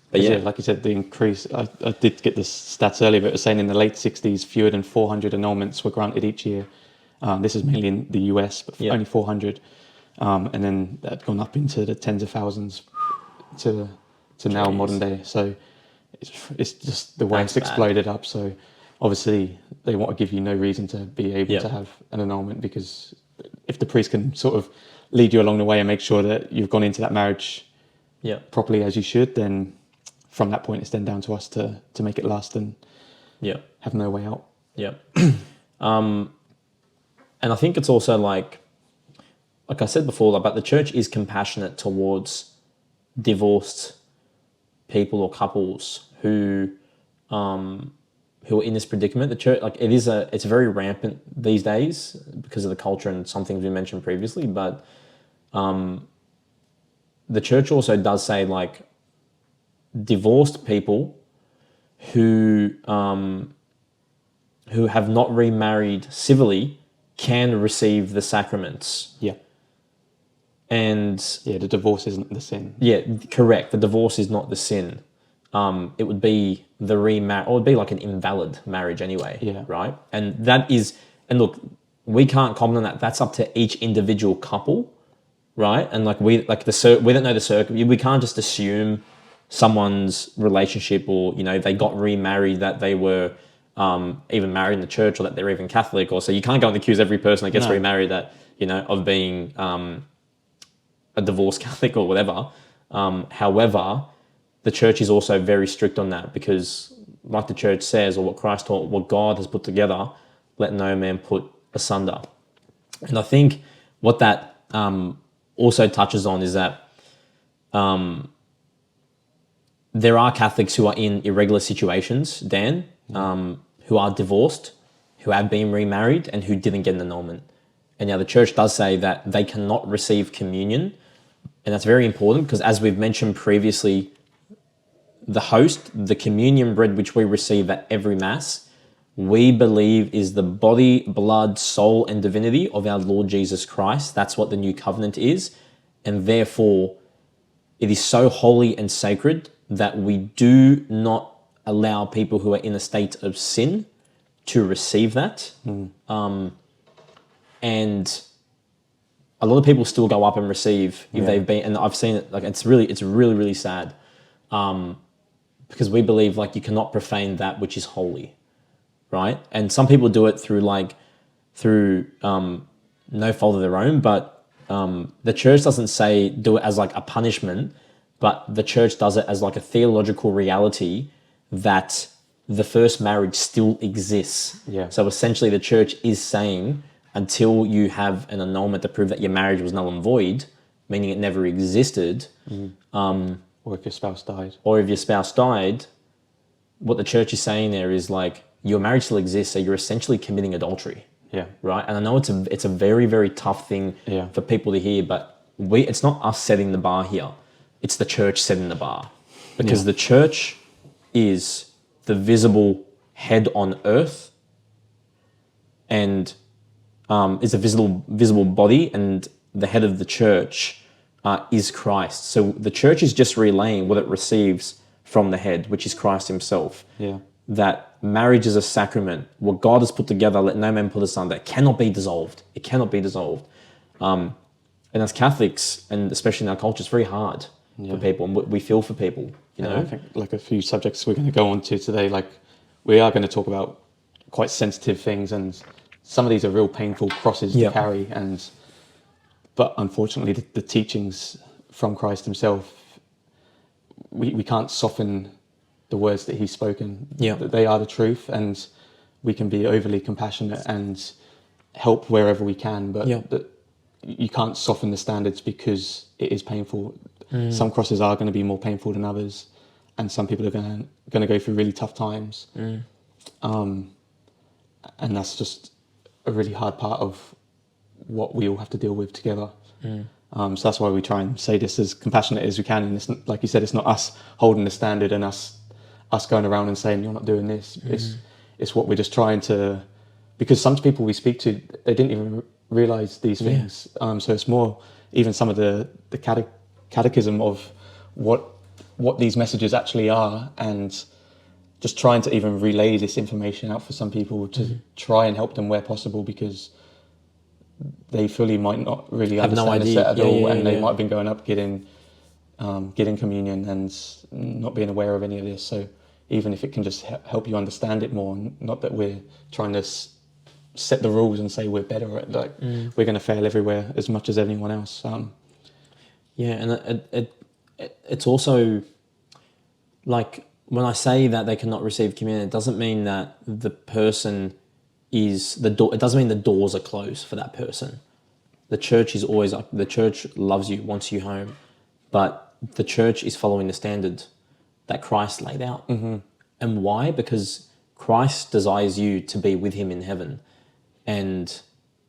But like you said, the increase... I did get the stats earlier, but it was saying in the late 60s, fewer than 400 annulments were granted each year. This is mainly in the US, but only 400. And then that had gone up into the tens of thousands to now modern day. So it's just the way it's exploded up. So obviously they want to give you no reason to be able to have an annulment, because if the priest can sort of lead you along the way and make sure that you've gone into that marriage properly as you should, then from that point it's then down to us to make it last and have no way out. And I think it's also like I said before, but the church is compassionate towards divorced people or couples who who are in this predicament. The church, like it's very rampant these days because of the culture and some things we mentioned previously. But the church also does say like divorced people who have not remarried civilly can receive the sacraments. Yeah. And the divorce isn't the sin. Yeah, correct. The divorce is not the sin. It would be the or it would be like an invalid marriage anyway. Yeah. Right. And that is, and look, we can't comment on that. That's up to each individual couple, right? And like we don't know the circumstances. We can't just assume someone's relationship, or they got remarried, that they were even married in the church, or that they're even Catholic, or so you can't go and accuse every person that gets remarried that of being a divorced Catholic or whatever. However, the church is also very strict on that because, like the church says, or what Christ taught, what God has put together, let no man put asunder. And I think what that also touches on is that there are Catholics who are in irregular situations, Dan, who are divorced, who have been remarried, and who didn't get an annulment. And now the church does say that they cannot receive communion. And that's very important because, as we've mentioned previously, the host, the communion bread which we receive at every Mass, we believe is the body, blood, soul, and divinity of our Lord Jesus Christ. That's what the new covenant is. And therefore, it is so holy and sacred that we do not allow people who are in a state of sin to receive that. And a lot of people still go up and receive if they've been, and I've seen it, like it's really sad. Because we believe like you cannot profane that which is holy, right? And some people do it through no fault of their own, but the church doesn't say do it as like a punishment, but the church does it as like a theological reality that the first marriage still exists. Yeah. So essentially the church is saying until you have an annulment to prove that your marriage was null and void, meaning it never existed, Or if your spouse died. or if your spouse died, what the church is saying there is like your marriage still exists, so you're essentially committing adultery. Yeah. Right? And I know it's a very, very tough thing for people to hear, but it's not us setting the bar here. It's the church setting the bar. Because the church is the visible head on earth and is a visible body, and the head of the church is Christ. So the church is just relaying what it receives from the head, which is Christ himself. Yeah. That marriage is a sacrament. What God has put together, let no man put asunder. It cannot be dissolved. It cannot be dissolved. And as Catholics, and especially in our culture, it's very hard for people. And we feel for people, I think like a few subjects we're going to go on to today, like we are going to talk about quite sensitive things, and some of these are real painful crosses to carry. But unfortunately, the teachings from Christ himself, we can't soften the words that he's spoken. That they are the truth, and we can be overly compassionate and help wherever we can, but you can't soften the standards because it is painful. Some crosses are going to be more painful than others, and some people are going to go through really tough times. And that's just a really hard part of what we all have to deal with together. So that's why we try and say this as compassionate as we can. And it's not, like you said, it's not us holding the standard and us going around and saying you're not doing this. It's what we're just trying to, because some people we speak to, they didn't even realize these things. So it's more even some of the catechism of what these messages actually are, and just trying to even relay this information out for some people to try and help them where possible, because they fully might not really understand the set at all, and they might have been going up getting communion and not being aware of any of this. So even if it can just help you understand it more, not that we're trying to set the rules and say we're better at, like we're going to fail everywhere as much as anyone else. And it's also like when I say that they cannot receive communion, it doesn't mean that the person is the door. It doesn't mean the doors are closed for that person. The church is always like, the church loves you, wants you home, but the church is following the standard that Christ laid out. And why? Because Christ desires you to be with him in heaven, and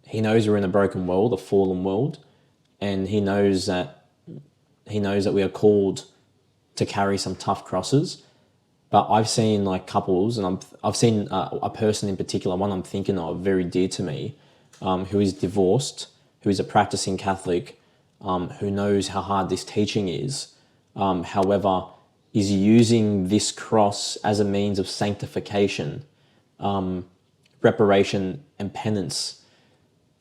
he knows we're in a broken world, a fallen world, and he knows that we are called to carry some tough crosses. But I've seen like couples, and I've seen a person in particular, one I'm thinking of, very dear to me, who is divorced, who is a practicing Catholic, who knows how hard this teaching is, however, is using this cross as a means of sanctification, reparation and penance.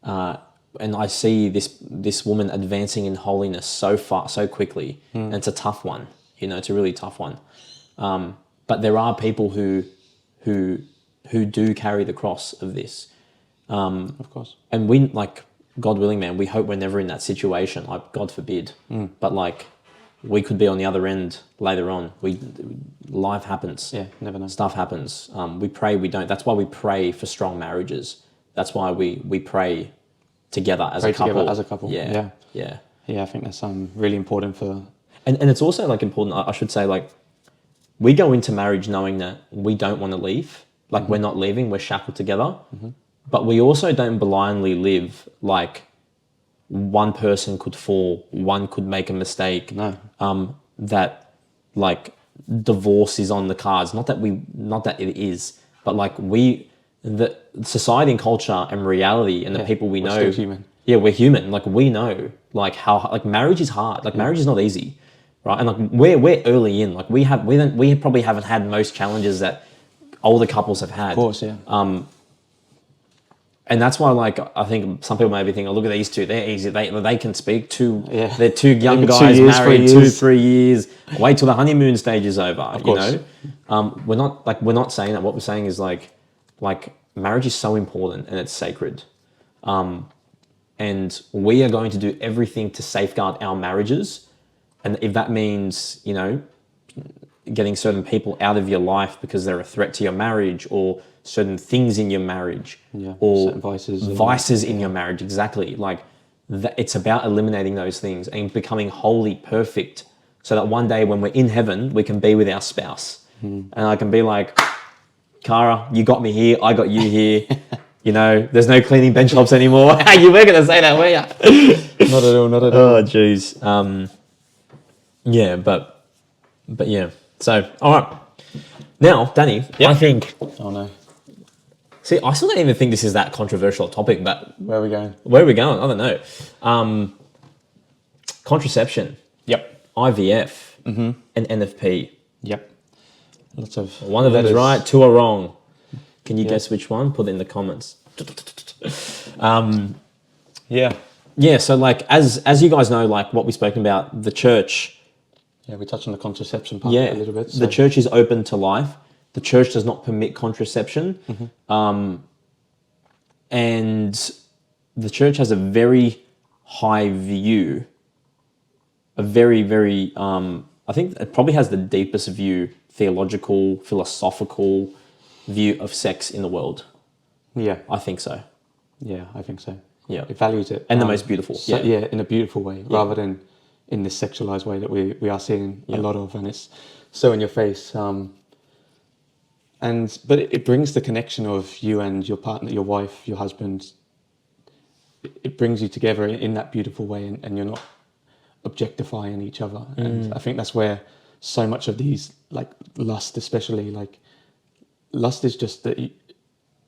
And I see this woman advancing in holiness so far, so quickly, and it's a tough one. It's a really tough one. But there are people who do carry the cross of this. Of course. And we, like, God willing, man, we hope we're never in that situation. Like, God forbid. But like, we could be on the other end later on. Life happens. Yeah, never know. Stuff happens. We pray we don't. That's why we pray for strong marriages. That's why we pray together as a couple. Yeah. I think that's really important for. And it's also like important. I should say, like, we go into marriage knowing that we don't want to leave. Like, we're not leaving. We're shackled together. But we also don't blindly live like one person could fall, one could make a mistake. No. That like divorce is on the cards. Not that it is, but like the society and culture and reality and the people we know. We're still human. Yeah, we're human. Like, we know like how like marriage is hard. Like, marriage is not easy, right? And like we're early in. Like, we probably haven't had most challenges that older couples have had. Of course, yeah. And that's why, like, I think some people may be thinking, oh, look at these two, they're easy. They can speak to, they're two young guys married 2-3 years. Wait till the honeymoon stage is over. Of course. We're not saying that. What we're saying is like marriage is so important and it's sacred. And we are going to do everything to safeguard our marriages. And if that means, getting certain people out of your life because they're a threat to your marriage, or certain things in your marriage, or vices in your marriage, exactly. Like, it's about eliminating those things and becoming wholly perfect, so that one day when we're in heaven, we can be with our spouse. And I can be like, Cara, you got me here, I got you here. There's no cleaning bench tops anymore. You were going to say that, were you? Not at all. Oh, jeez. Yeah, but yeah. So, all right. Now, Danny, I think... Oh, no. See, I still don't even think this is that controversial a topic, but... Where are we going? I don't know. Contraception. Yep. IVF. And NFP. Yep. Lots of... One of them is right, two are wrong. Can you guess which one? Put it in the comments. Yeah, so like, as you guys know, like what we've spoken about, the church... Yeah, we touched on the contraception part a little bit. So. The church is open to life. The church does not permit contraception. And the church has a very high view, a very, very, I think it probably has the deepest view, theological, philosophical view of sex in the world. Yeah. I think so. Yeah, I think so. Yeah. It values it. And the most beautiful. In a beautiful way, rather than in this sexualized way that we are seeing a lot of, and it's so in your face. But it brings the connection of you and your partner, your wife, your husband. It brings you together in that beautiful way, and you're not objectifying each other. And I think that's where so much of these, like lust especially, like lust is just that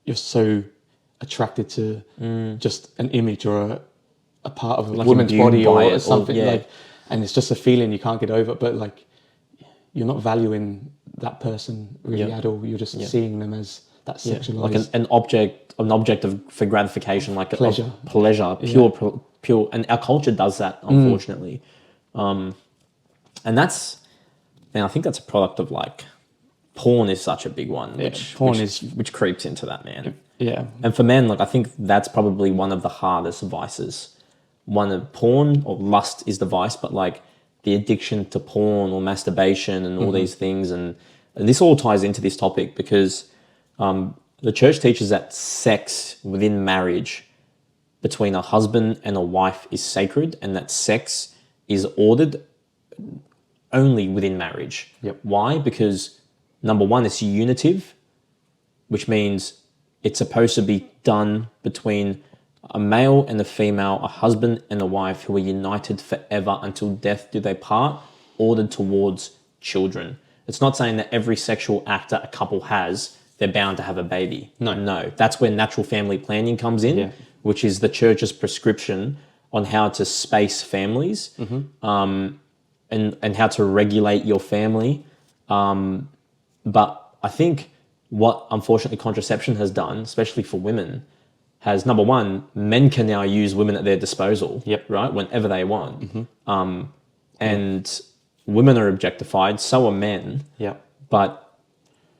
you're so attracted to just an image or a part of a woman's body or something, and it's just a feeling you can't get over. But like, you're not valuing that person really at all. You're just seeing them as that sexualized, like an object for gratification, like pleasure, pure. And our culture does that, unfortunately. And that's, man, I think that's a product of like, porn is such a big one, which creeps into that, man. Yeah. And for men, like, I think that's probably one of the hardest vices. One of porn or lust is the vice, but like the addiction to porn or masturbation and all these things. And this all ties into this topic because the church teaches that sex within marriage between a husband and a wife is sacred, and that sex is ordered only within marriage. Yep. Why? Because number one, it's unitive. which means it's supposed to be done between a male and a female, a husband and a wife who are united forever until death do they part, ordered towards children. It's not saying that every sexual act that a couple has, they're bound to have a baby. No. That's where natural family planning comes in, which is the church's prescription on how to space families, and how to regulate your family. But I think what, unfortunately, contraception has done, especially for women, has, number one, men can now use women at their disposal, right, whenever they want. And women are objectified, so are men. But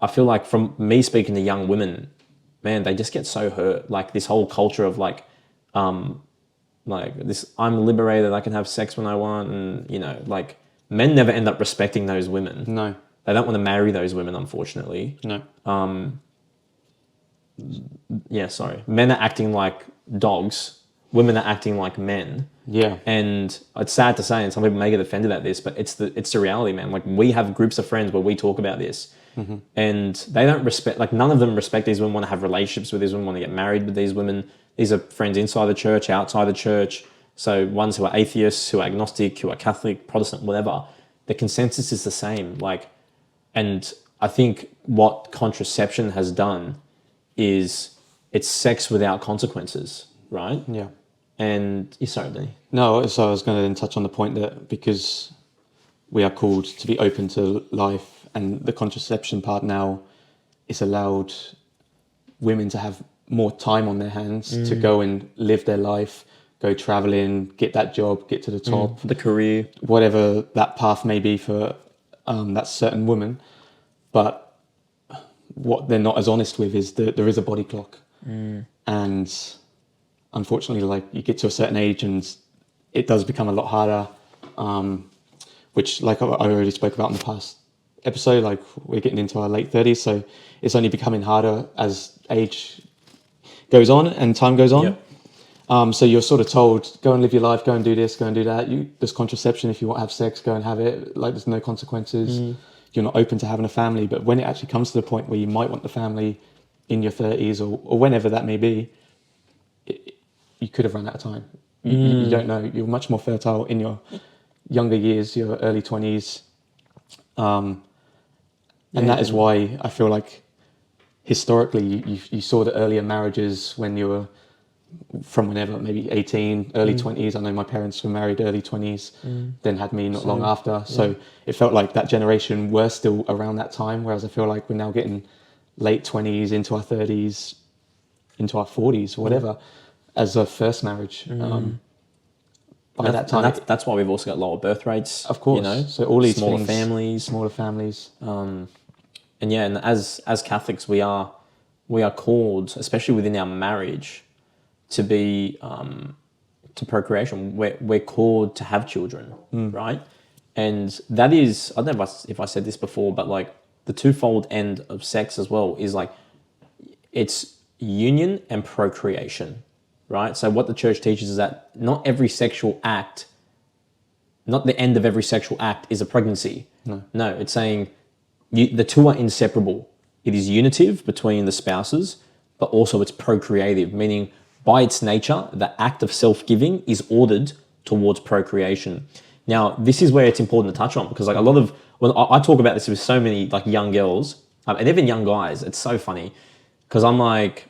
I feel like from me speaking to young women, man, they just get so hurt. Like this whole culture of like this, I'm liberated, I can have sex when I want. And, you know, like men never end up respecting those women. No. They don't want to marry those women, unfortunately. No. Men are acting like dogs. Women are acting like men. Yeah. And it's sad to say, and some people may get offended at this, but it's the reality, man. Like we have groups of friends where we talk about this, and they don't respect, like none of them respect these women, want to have relationships with these women, want to get married with these women. These are friends inside the church, outside the church. So ones who are atheists, who are agnostic, who are Catholic, Protestant, whatever. The consensus is the same. Like, and I think what contraception has done is it's sex without consequences, right? Yeah. And sorry, Danny. No, so I was going to then touch on the point that because we are called to be open to life, and the contraception part now is allowed women to have more time on their hands to go and live their life, go traveling, get that job, get to the top, The career, whatever that path may be for that certain woman. But what they're not as honest with is that there is a body clock, and unfortunately, like you get to a certain age and it does become a lot harder, which like I already spoke about in the past episode, like we're getting into our late 30s, so it's only becoming harder as age goes on and time goes on. So you're sort of told, go and live your life, go and do this, go and do that. There's contraception, if you want to have sex, go and have it. Like there's no consequences. You're not open to having a family. But when it actually comes to the point where you might want the family in your 30s or whenever that may be, you could have run out of time. You don't know. You're much more fertile in your younger years, your early 20s. And that is why I feel like historically you saw the earlier marriages when you were from whenever, maybe 18, early 20s. I know my parents were married early 20s, then had me not long after. So it felt like that generation were still around that time, whereas I feel like we're now getting late 20s, into our 30s, into our 40s, whatever, as a first marriage. By that time, that's why we've also got lower birth rates. Of course. You know, so all these smaller things, families. And as Catholics, we are called, especially within our marriage, to be to procreation. We're called to have children, right? And that is, I don't know if I said this before, but like the twofold end of sex as well is like it's union and procreation, right? So what the church teaches is that not every sexual act, not the end of every sexual act is a pregnancy. No, it's saying the two are inseparable. It is unitive between the spouses, but also it's procreative, meaning by its nature, the act of self-giving is ordered towards procreation. Now, this is where it's important to touch on, because like a lot of, when I talk about this with so many like young girls, and even young guys, it's so funny, because I'm like,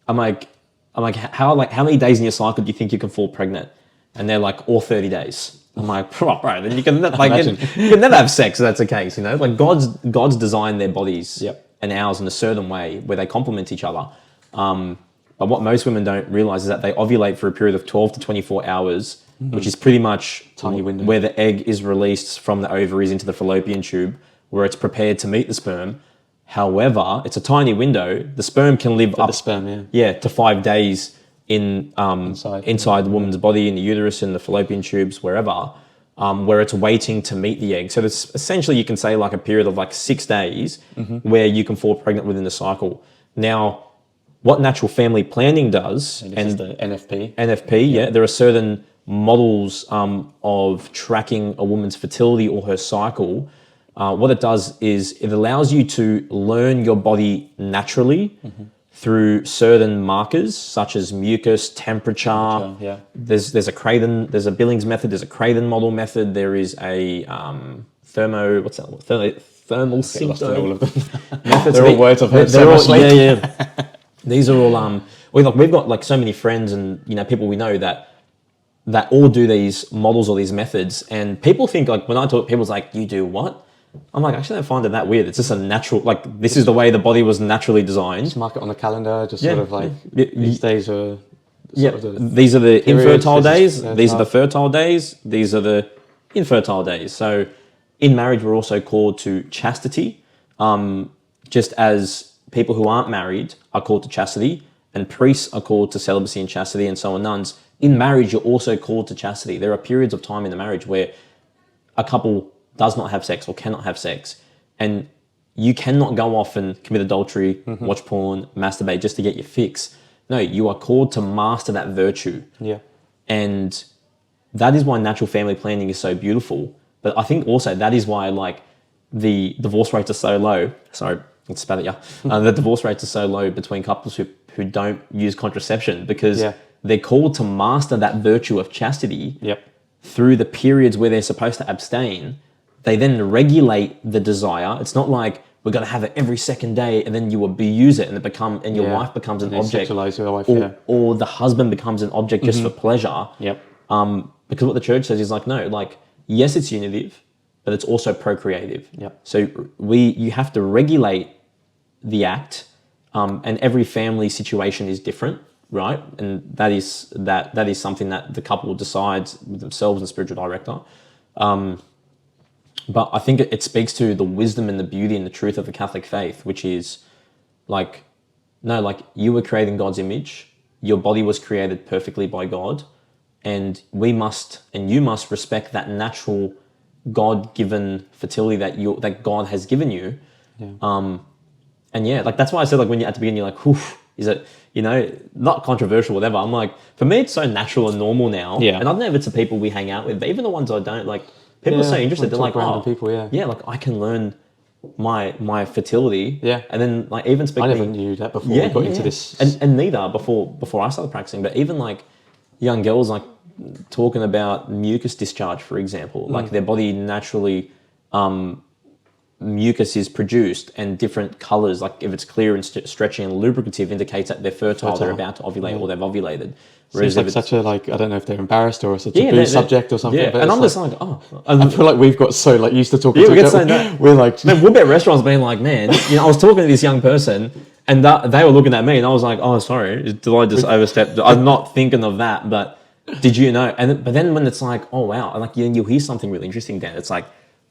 how many days in your cycle do you think you can fall pregnant? And they're like, all 30 days. I'm like, bro, then you can like you can never have sex if that's the case, you know? Like God's designed their bodies and ours in a certain way where they complement each other. But what most women don't realize is that they ovulate for a period of 12 to 24 hours, which is pretty much tiny window where the egg is released from the ovaries into the fallopian tube, where it's prepared to meet the sperm. However, it's a tiny window. The sperm can live up to 5 days inside the woman's body, in the uterus, in the fallopian tubes, wherever, where it's waiting to meet the egg. So it's essentially, you can say like a period of like 6 days where you can fall pregnant within the cycle. Now, what natural family planning does, and the NFP, there are certain models of tracking a woman's fertility or her cycle What it does is it allows you to learn your body naturally through certain markers such as mucus, temperature. Yeah. There's a Craden, there's a Billings method, there's a Craden model method, there is a thermal symptom all of them. methods. They're all words I've heard so much lately. Yeah. These are all we've got like so many friends and people we know that all do these models or these methods, and people think like when I talk, people's like, you do what? I'm like, actually, I don't find it that weird. It's just a natural, like this is the way the body was naturally designed. Just mark it on the calendar. Just sort of like these days are. These are the infertile days. These are the fertile days. These are the infertile days. So, in marriage, we're also called to chastity, just as people who aren't married are called to chastity, and priests are called to celibacy and chastity, and so are nuns. In marriage, you're also called to chastity. There are periods of time in the marriage where a couple does not have sex or cannot have sex, and you cannot go off and commit adultery, watch porn, masturbate just to get your fix. No, you are called to master that virtue. Yeah. And that is why natural family planning is so beautiful. But I think also that is why like the divorce rates are so low. Sorry, I spat at you. The divorce rates are so low between couples who don't use contraception, because they're called to master that virtue of chastity through the periods where they're supposed to abstain. They then regulate the desire. It's not like we're going to have it every second day and then you abuse it and your wife becomes an object. Sexualize your wife, or the husband becomes an object just for pleasure. Because what the church says is like, no, like, yes, it's unitive, but it's also procreative. So you have to regulate the act, and every family situation is different, right? And that is something that the couple decides with themselves and spiritual director. But I think it speaks to the wisdom and the beauty and the truth of the Catholic faith, which is like, no, like you were created in God's image. Your body was created perfectly by God. And you must respect that natural God-given fertility that God has given you. Like that's why I said like when you at the beginning you're like, is it, not controversial, whatever. I'm like, for me it's so natural and normal now. And I don't know if it's the people we hang out with, but even the ones I don't, like people are so interested. They're like, people, like I can learn my fertility. And then like even speaking, I never knew that before we got into this. And neither before I started practicing, but even like young girls like talking about mucus discharge, for example, like their body naturally, mucus is produced and different colors, like if it's clear and stretchy and lubricative indicates that they're fertile. They're about to ovulate or they've ovulated. Whereas seems like such a, like, I don't know if they're embarrassed or such a taboo subject or something. But and I'm like, just like, I feel like we've got so like used to talking to we each get other. so We're like, we'll be at restaurants being like, man, I was talking to this young person and they were looking at me and I was like, oh, sorry, did I just overstep? I'm not thinking of that, but did you know? But then when it's like, oh wow, and like you'll hear something really interesting, Dan. It's like,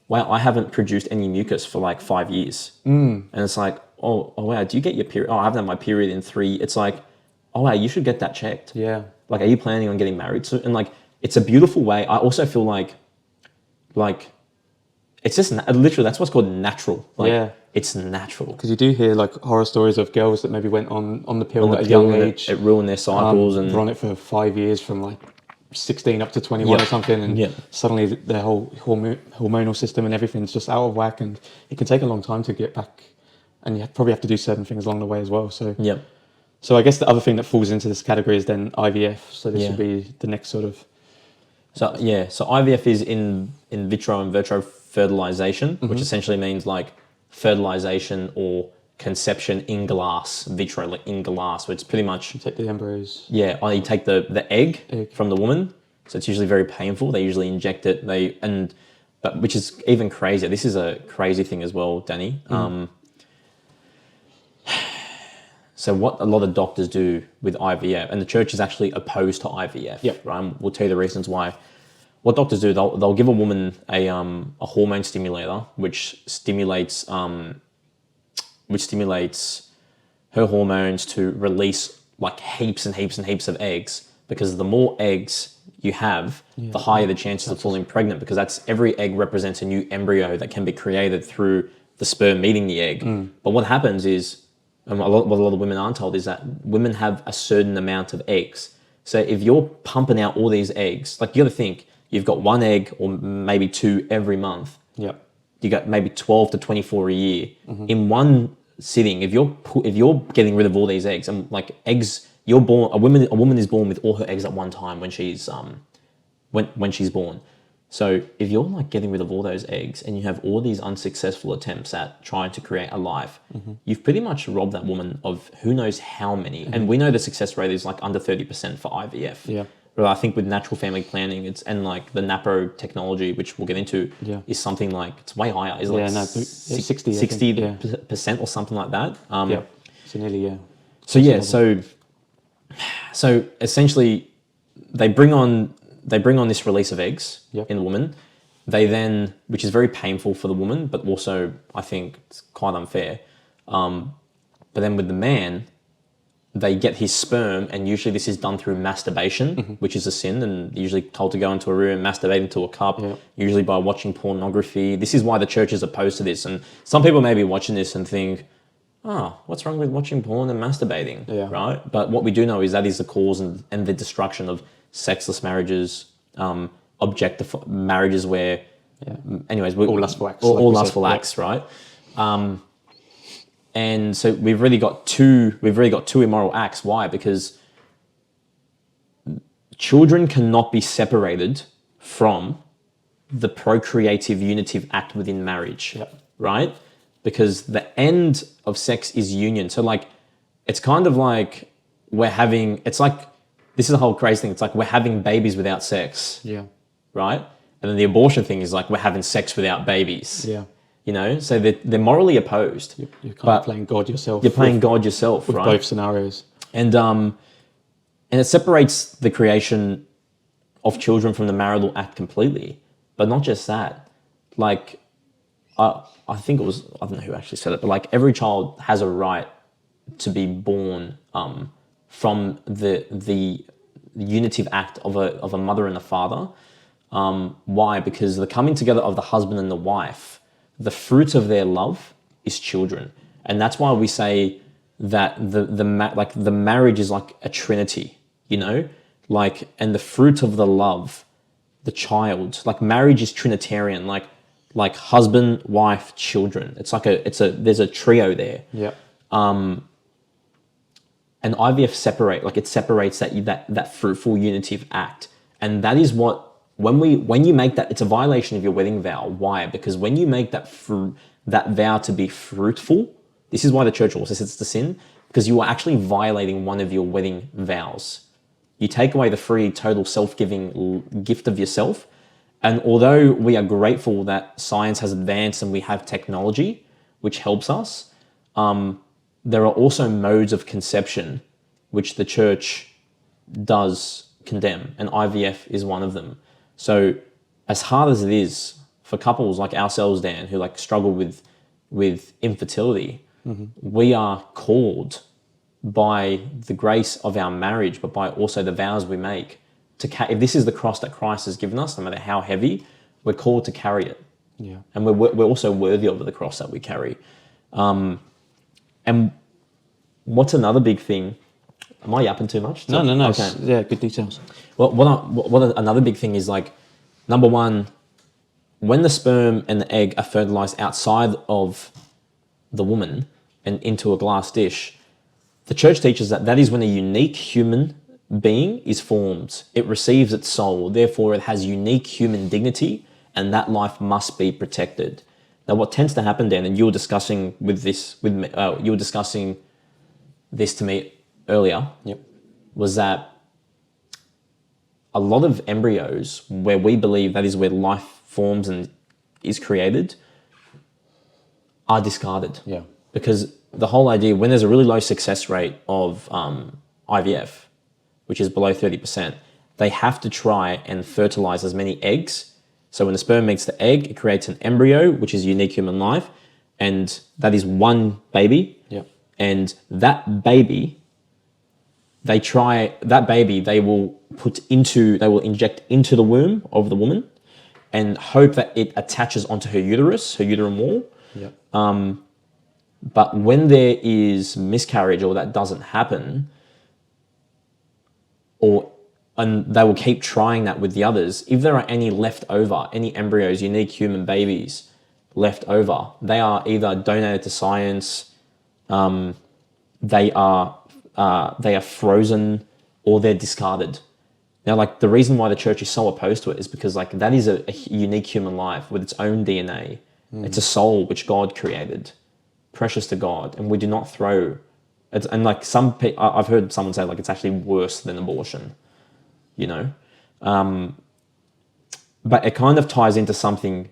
wow, I haven't produced any mucus for like 5 years, and it's like, oh wow, do you get your period? Oh, I haven't had my period in 3. It's like, oh wow, you should get that checked. Like, are you planning on getting married soon? And like, it's a beautiful way. I also feel like it's just literally that's what's called natural. Like, it's natural. Because you do hear like horror stories of girls that maybe went on the pill at a young age. It ruined their cycles and were on it for 5 years, from like 16 up to 21 or something, and suddenly their whole hormonal system and everything's just out of whack, and it can take a long time to get back, and you probably have to do certain things along the way as well. So so I guess the other thing that falls into this category is then IVF. So this would be the next sort of. So IVF is in vitro and vitro fertilization, which essentially means like fertilization or conception in glass, vitro, like in glass. So it's pretty much... You take the embryos. Or you take the egg from the woman. So it's usually very painful. They usually inject it. But which is even crazier. This is a crazy thing as well, Danny. So what a lot of doctors do with IVF, and the church is actually opposed to IVF, right? We'll tell you the reasons why. What doctors do, they'll give a woman a hormone stimulator, which stimulates her hormones to release like heaps and heaps and heaps of eggs, because the more eggs you have, the higher the chances of falling pregnant, because every egg represents a new embryo that can be created through the sperm meeting the egg. But what happens is, and what a lot of women aren't told, is that women have a certain amount of eggs. So if you're pumping out all these eggs, like you got to think, you've got 1 egg or maybe 2 every month. you got maybe 12 to 24 a year in one sitting. If you're getting rid of all these eggs, and like eggs, you're born a woman is born with all her eggs at one time when she's when she's born. So if you're like getting rid of all those eggs and you have all these unsuccessful attempts at trying to create a life, you've pretty much robbed that woman of who knows how many. And we know the success rate is like under 30% for IVF. Yeah. But I think with natural family planning, and like the NaProTechnology, which we'll get into, is something like, it's way higher. Is it like 60% or something like that? So nearly, So essentially they bring on this release of eggs in the woman. They then, which is very painful for the woman, but also I think it's quite unfair. But then with the man, they get his sperm, and usually this is done through masturbation, which is a sin, and usually told to go into a room, masturbate into a cup, usually by watching pornography. This is why the church is opposed to this. And some people may be watching this and think, oh, what's wrong with watching porn and masturbating, right? But what we do know is that is the cause and the destruction of sexless marriages, objective marriages where, anyways, all lustful acts, all lustful acts, right? And so we've really got two immoral acts. Why? Because children cannot be separated from the procreative unitive act within marriage, right? Because the end of sex is union. So like, it's kind of like this is a whole crazy thing. It's like we're having babies without sex, right? And then the abortion thing is like we're having sex without babies. You know, so they're morally opposed. You're kind of playing God yourself. You're playing God yourself, with right? Both scenarios. And it separates the creation of children from the marital act completely. But not just that. Like, I think it was, I don't know who actually said it, but like every child has a right to be born from the unitive act of a mother and a father. Why? Because the coming together of the husband and the wife, the fruit of their love is children. And that's why we say that the marriage is like a trinity, you know? Like, and the fruit of the love, the child, like marriage is Trinitarian, like husband, wife, children. It's like there's a trio there. And IVF separates that fruitful unitive act. And that is what, when you make that, it's a violation of your wedding vow. Why? Because when you make that vow to be fruitful, this is why the church also says it's a sin, because you are actually violating one of your wedding vows. You take away the free, total self-giving gift of yourself. And although we are grateful that science has advanced and we have technology, which helps us, there are also modes of conception which the church does condemn, and IVF is one of them. So as hard as it is for couples like ourselves, Dan, who like struggle with infertility, we are called by the grace of our marriage, but by also the vows we make, if this is the cross that Christ has given us, no matter how heavy, we're called to carry it. And we're also worthy of the cross that we carry. And what's another big thing? Am I yapping too much? No. Okay. Good details. Well, what another big thing is, like, number one, when the sperm and the egg are fertilized outside of the woman and into a glass dish, the church teaches that is when a unique human being is formed. It receives its soul. Therefore, it has unique human dignity, and that life must be protected. Now, what tends to happen, Dan, and you were discussing you were discussing this to me earlier, was that a lot of embryos, where we believe that is where life forms and is created, are discarded. Because the whole idea, when there's a really low success rate of IVF, which is below 30%, they have to try and fertilize as many eggs. So when the sperm meets the egg, it creates an embryo, which is unique human life, and that is one baby. And that baby, they will inject into the womb of the woman and hope that it attaches onto her uterus, her uterine wall. But when there is miscarriage or that doesn't happen, and they will keep trying that with the others, if there are any left over, any embryos, unique human babies, left over, they are either donated to science, they are frozen, or they're discarded. Now, like, the reason why the church is so opposed to it is because, like, that is a unique human life with its own DNA. It's a soul which God created, precious to God, and we do not throw. And like I've heard someone say, like, it's actually worse than abortion, you know. But it kind of ties into something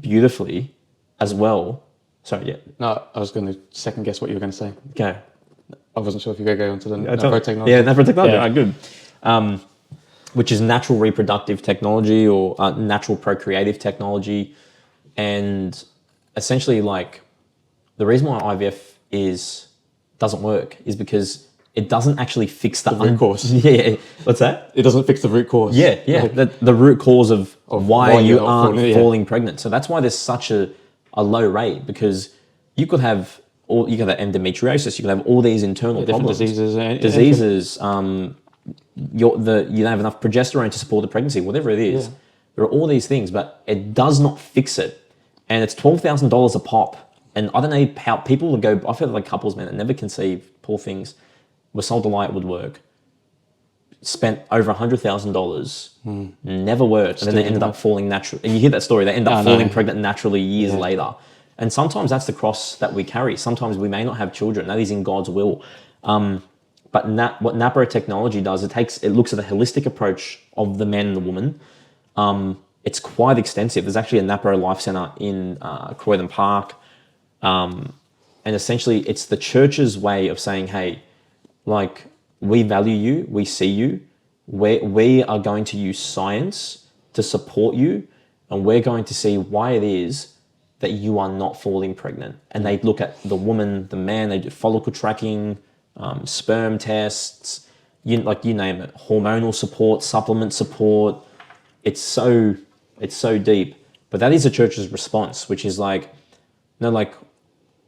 beautifully as well. Sorry, yeah. No, I was going to second guess what you were going to say. Okay. I wasn't sure if you were going to go on to the NaProTechnology. Yeah, NaProTechnology. Yeah. Good. Which is natural reproductive technology or natural procreative technology. And essentially, like, the reason why IVF doesn't work is because it doesn't actually fix the root cause. Yeah. What's that? It doesn't fix the root cause. Yeah. Like, the root cause of why you aren't falling yeah. pregnant. So that's why there's such a low rate, because you could have endometriosis, you could have all these internal problems, diseases. You don't have enough progesterone to support the pregnancy, whatever it is. Yeah. There are all these things, but it does not fix it. And it's $12,000 a pop. And I don't know how people would go. I've heard like couples, man, that never conceived, poor things, were sold a lie it would work, spent over $100,000, never worked, and then they ended up falling naturally. And you hear that story, they end up falling pregnant naturally years later. And sometimes that's the cross that we carry. Sometimes we may not have children. That is in God's will. But what NaProTechnology does, it looks at the holistic approach of the man and the woman. It's quite extensive. There's actually a NaPro Life Centre in Croydon Park. And essentially, it's the church's way of saying, hey, like, we value you, we see you, we are going to use science to support you, and we're going to see why it is that you are not falling pregnant. And they look at the woman, the man, they do follicle tracking, sperm tests, you name it, hormonal support, supplement support. It's so deep. But that is the church's response, which is like, no, like,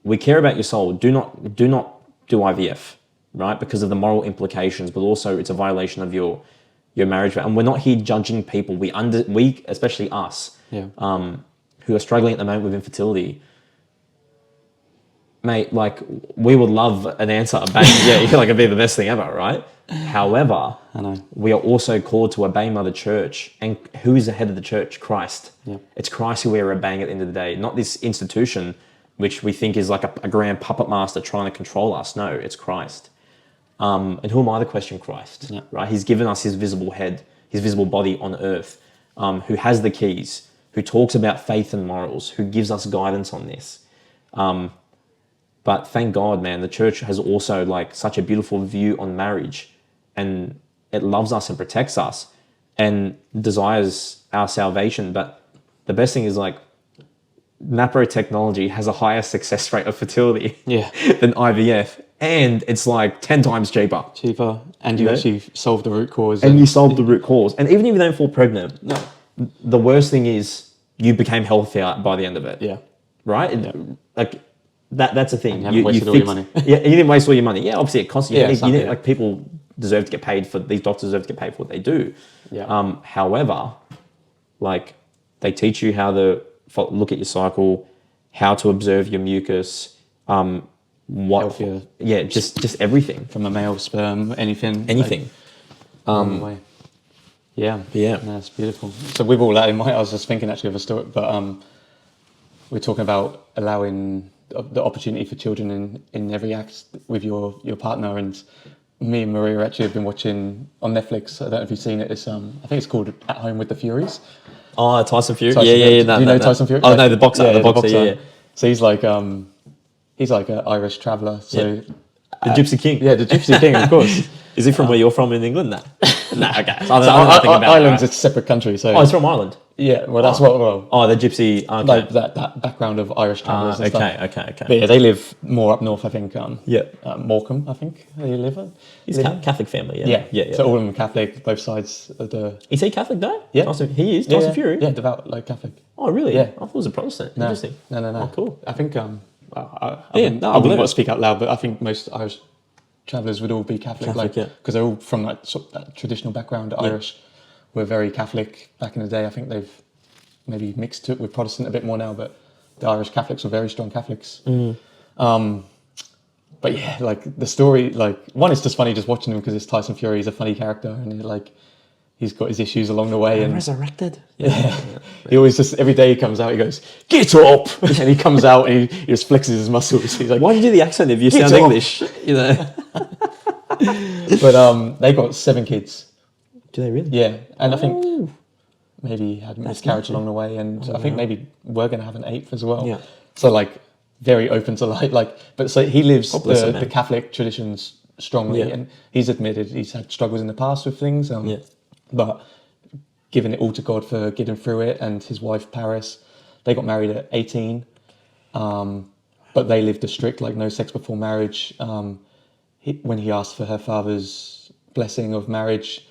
we care about your soul. Do not do IVF, right? Because of the moral implications, but also it's a violation of your marriage. And we're not here judging people. We especially us, who are struggling at the moment with infertility. Mate, like, we would love an answer. It'd be the best thing ever, right? However, I know. We are also called to obey Mother Church. And who is the head of the church? Christ. Yeah. It's Christ who we are obeying at the end of the day, not this institution, which we think is like a grand puppet master trying to control us. No, it's Christ. And who am I to question Christ? Yeah. Right? He's given us his visible head, his visible body on earth, who has the keys, who talks about faith and morals, who gives us guidance on this. But thank God, man, the church has also like such a beautiful view on marriage, and it loves us and protects us and desires our salvation. But the best thing is, like, NaProTechnology has a higher success rate of fertility than IVF, and it's like 10 times cheaper. And you actually solve the root cause. And you solve the root cause. And even if you don't fall pregnant, the worst thing is you became healthier by the end of it. Yeah. Right? Yeah. Like, that's a thing. And you haven't wasted all your money. Yeah, you didn't waste all your money. Yeah, obviously it costs you. Like, people deserve to get paid for, these doctors deserve to get paid for what they do. Yeah. However, like, they teach you how to look at your cycle, how to observe your mucus, healthier. Yeah, just everything. From a male sperm, anything. Like, yeah. That's beautiful. So with all that in mind, I was just thinking actually of a story, but we're talking about allowing the opportunity for children in every act with your partner, and me and Maria actually have been watching on Netflix. I don't know if you've seen it. It's I think it's called At Home with the Furies. Oh, Tyson Fury. Do you know Tyson Fury? Oh, no, the boxer. The boxer. Yeah. So he's like an Irish traveller. So the Gypsy King. Yeah, the Gypsy King, of course. Is he from where you're from in England? No, okay. So Ireland's a separate country. So he's from Ireland. Yeah, well, that's what. Well, the Gypsy. Okay. Like that background of Irish travellers and stuff. Okay. But yeah, they live more up north, I think. Morecambe, I think they live. He's a Catholic family. Yeah. So all of them are Catholic, both sides of the. Is he Catholic though? Yeah, he is. Tyson Fury. Yeah, devout, like, Catholic. Oh, really? Yeah. I thought it was a Protestant. No. Interesting. No. Oh, cool. I think I wouldn't want to speak out loud, but I think most Irish travellers would all be Catholic, because they're all from like sort of that traditional background. Irish were very Catholic back in the day. I think they've maybe mixed it with Protestant a bit more now, but the Irish Catholics were very strong Catholics. But yeah, like the story, like one, it's just funny just watching him because it's Tyson Fury. He's a funny character, and he's got his issues along the way. And resurrected. yeah, he always just every day he comes out, he goes, "Get up!" and he comes out and he just flexes his muscles. He's like, "Why do you do the accent if you sound English?" You know. But they got 7 kids. Do they really? Yeah, and I think maybe had a miscarriage along the way, and I think maybe we're going to have an 8th as well. Yeah. So like very open to but so he lives him, the Catholic traditions strongly, and he's admitted he's had struggles in the past with things. But giving it all to God for getting through it, and his wife Paris, they got married at 18, but they lived a strict no sex before marriage. When he asked for her father's blessing of marriage,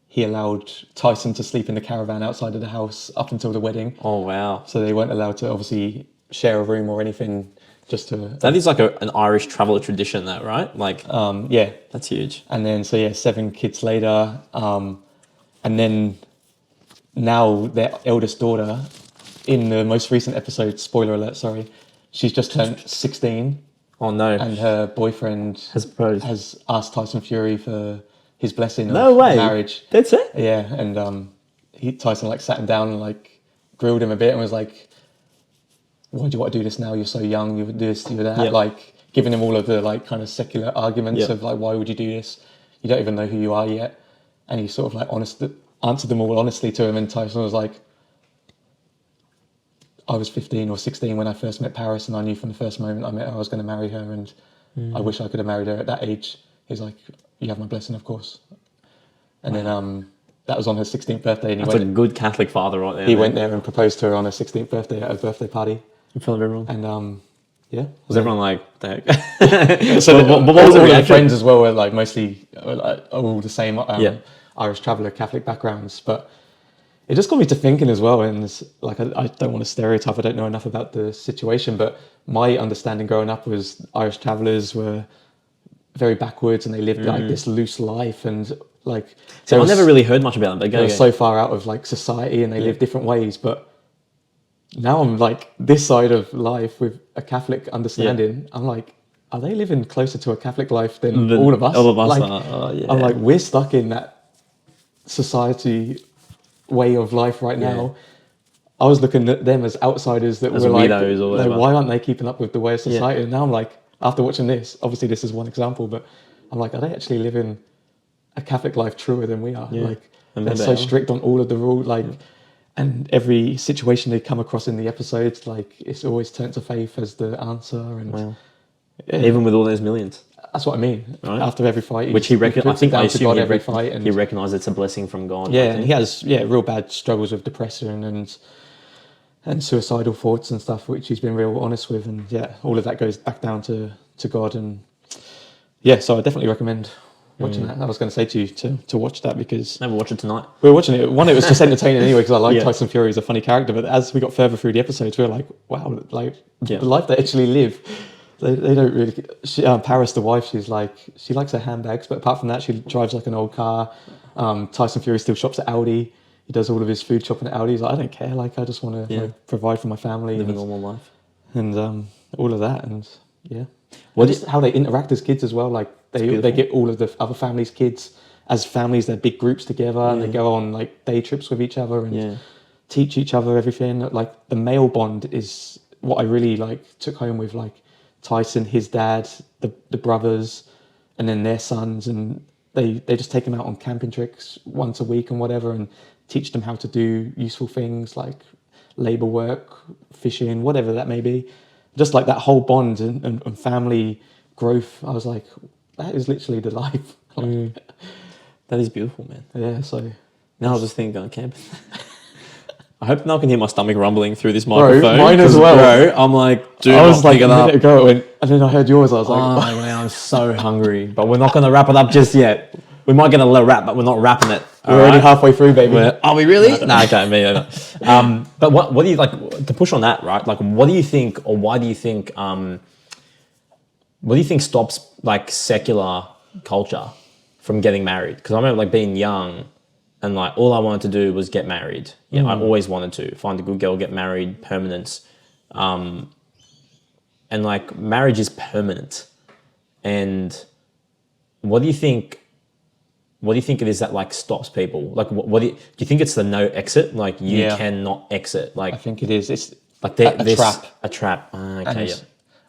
he allowed Tyson to sleep in the caravan outside of the house up until the wedding. Oh wow! So they weren't allowed to obviously share a room or anything. Just to that is like an Irish traveller tradition, that right? Like yeah, that's huge. And then 7 kids later, and then now their eldest daughter, in the most recent episode, spoiler alert, sorry, she's just turned 16. Oh no! And her boyfriend has asked Tyson Fury for his blessing of marriage. That's it? Yeah, and Tyson sat him down and grilled him a bit and was like, "Why do you want to do this now? You're so young. You would do this, you would that." Giving him all of the kind of secular arguments of why would you do this? You don't even know who you are yet. And he sort of answered them all honestly to him. And Tyson was like, "I was 15 or 16 when I first met Paris, and I knew from the first moment I met her I was going to marry her, and I wish I could have married her at that age." He's like, "You have my blessing, of course." And then that was on her 16th birthday. And That's a good Catholic father right there. He went there and proposed to her on her 16th birthday at a birthday party. In front of everyone. And yeah. Was everyone like, the heck? So what was all their friends as well were mostly all the same Irish traveller Catholic backgrounds. But it just got me to thinking as well. And I don't want to stereotype, I don't know enough about the situation, but my understanding growing up was Irish travellers were very backwards and they lived this loose life and so I never really heard much about them. But they were so far out of society and they lived different ways. But now I'm this side of life with a Catholic understanding. I'm are they living closer to a Catholic life than all of us? All of us are. I'm we're stuck in that society way of life right now. I was looking at them as outsiders that were weirdos or whatever. Why aren't they keeping up with the way of society? And now I'm after watching this, obviously this is one example, but I'm are they actually living a Catholic life truer than we are? They're so strict on all of the rules, and every situation they come across in the episodes, it's always turned to faith as the answer. And even with all those millions. That's what I mean. Right? After every fight, which he recognized. I think I assume every fight, and he recognized it's a blessing from God. Yeah, and he has real bad struggles with depression and suicidal thoughts and stuff, which he's been real honest with, and all of that goes back down to God. And so I definitely recommend watching that. I was going to say to you to watch that because maybe watch it tonight. We were watching it. One, it was just entertaining anyway because I like Tyson Fury as a funny character. But as we got further through the episodes, we were like, wow, the life they actually live. They don't really. Paris, the wife, she likes her handbags, but apart from that, she drives an old car. Tyson Fury still shops at Audi. He does all of his food shopping at Audi. He's I don't care. I just want to provide for my family, live a normal life, and all of that, and how they interact as kids as well. They get all of the other families' kids as families. They're big groups together, and they go on day trips with each other and teach each other everything. The male bond is what I really took home with Tyson, his dad, the brothers, and then their sons, and they just take them out on camping trips once a week and whatever, and teach them how to do useful things like labour work, fishing, whatever that may be. Just that whole bond and family growth. I was that is literally the life. That is beautiful, man. Yeah, so now I'll just think on camping. I hope no one can hear my stomach rumbling through this microphone. Bro, mine as well. Bro, I'm dude, I was a minute ago, it went, and then I heard yours. I was oh man, I'm so hungry. But we're not going to wrap it up just yet. We might get a little wrap, but we're not wrapping it. We're already halfway through, baby. Are we really? No, okay, me either. But what do you to push on that, right? What do you think, or why do you think, what do you think stops secular culture from getting married? Because I remember being young and like all I wanted to do was get married. Yeah, I always wanted to find a good girl, get married, permanence, and like marriage is permanent. And what do you think? What do you think it is that like stops people? Like, what do you think it's the no exit? Like you cannot exit. Like I think it is. It's like a trap. A trap. Okay, yeah.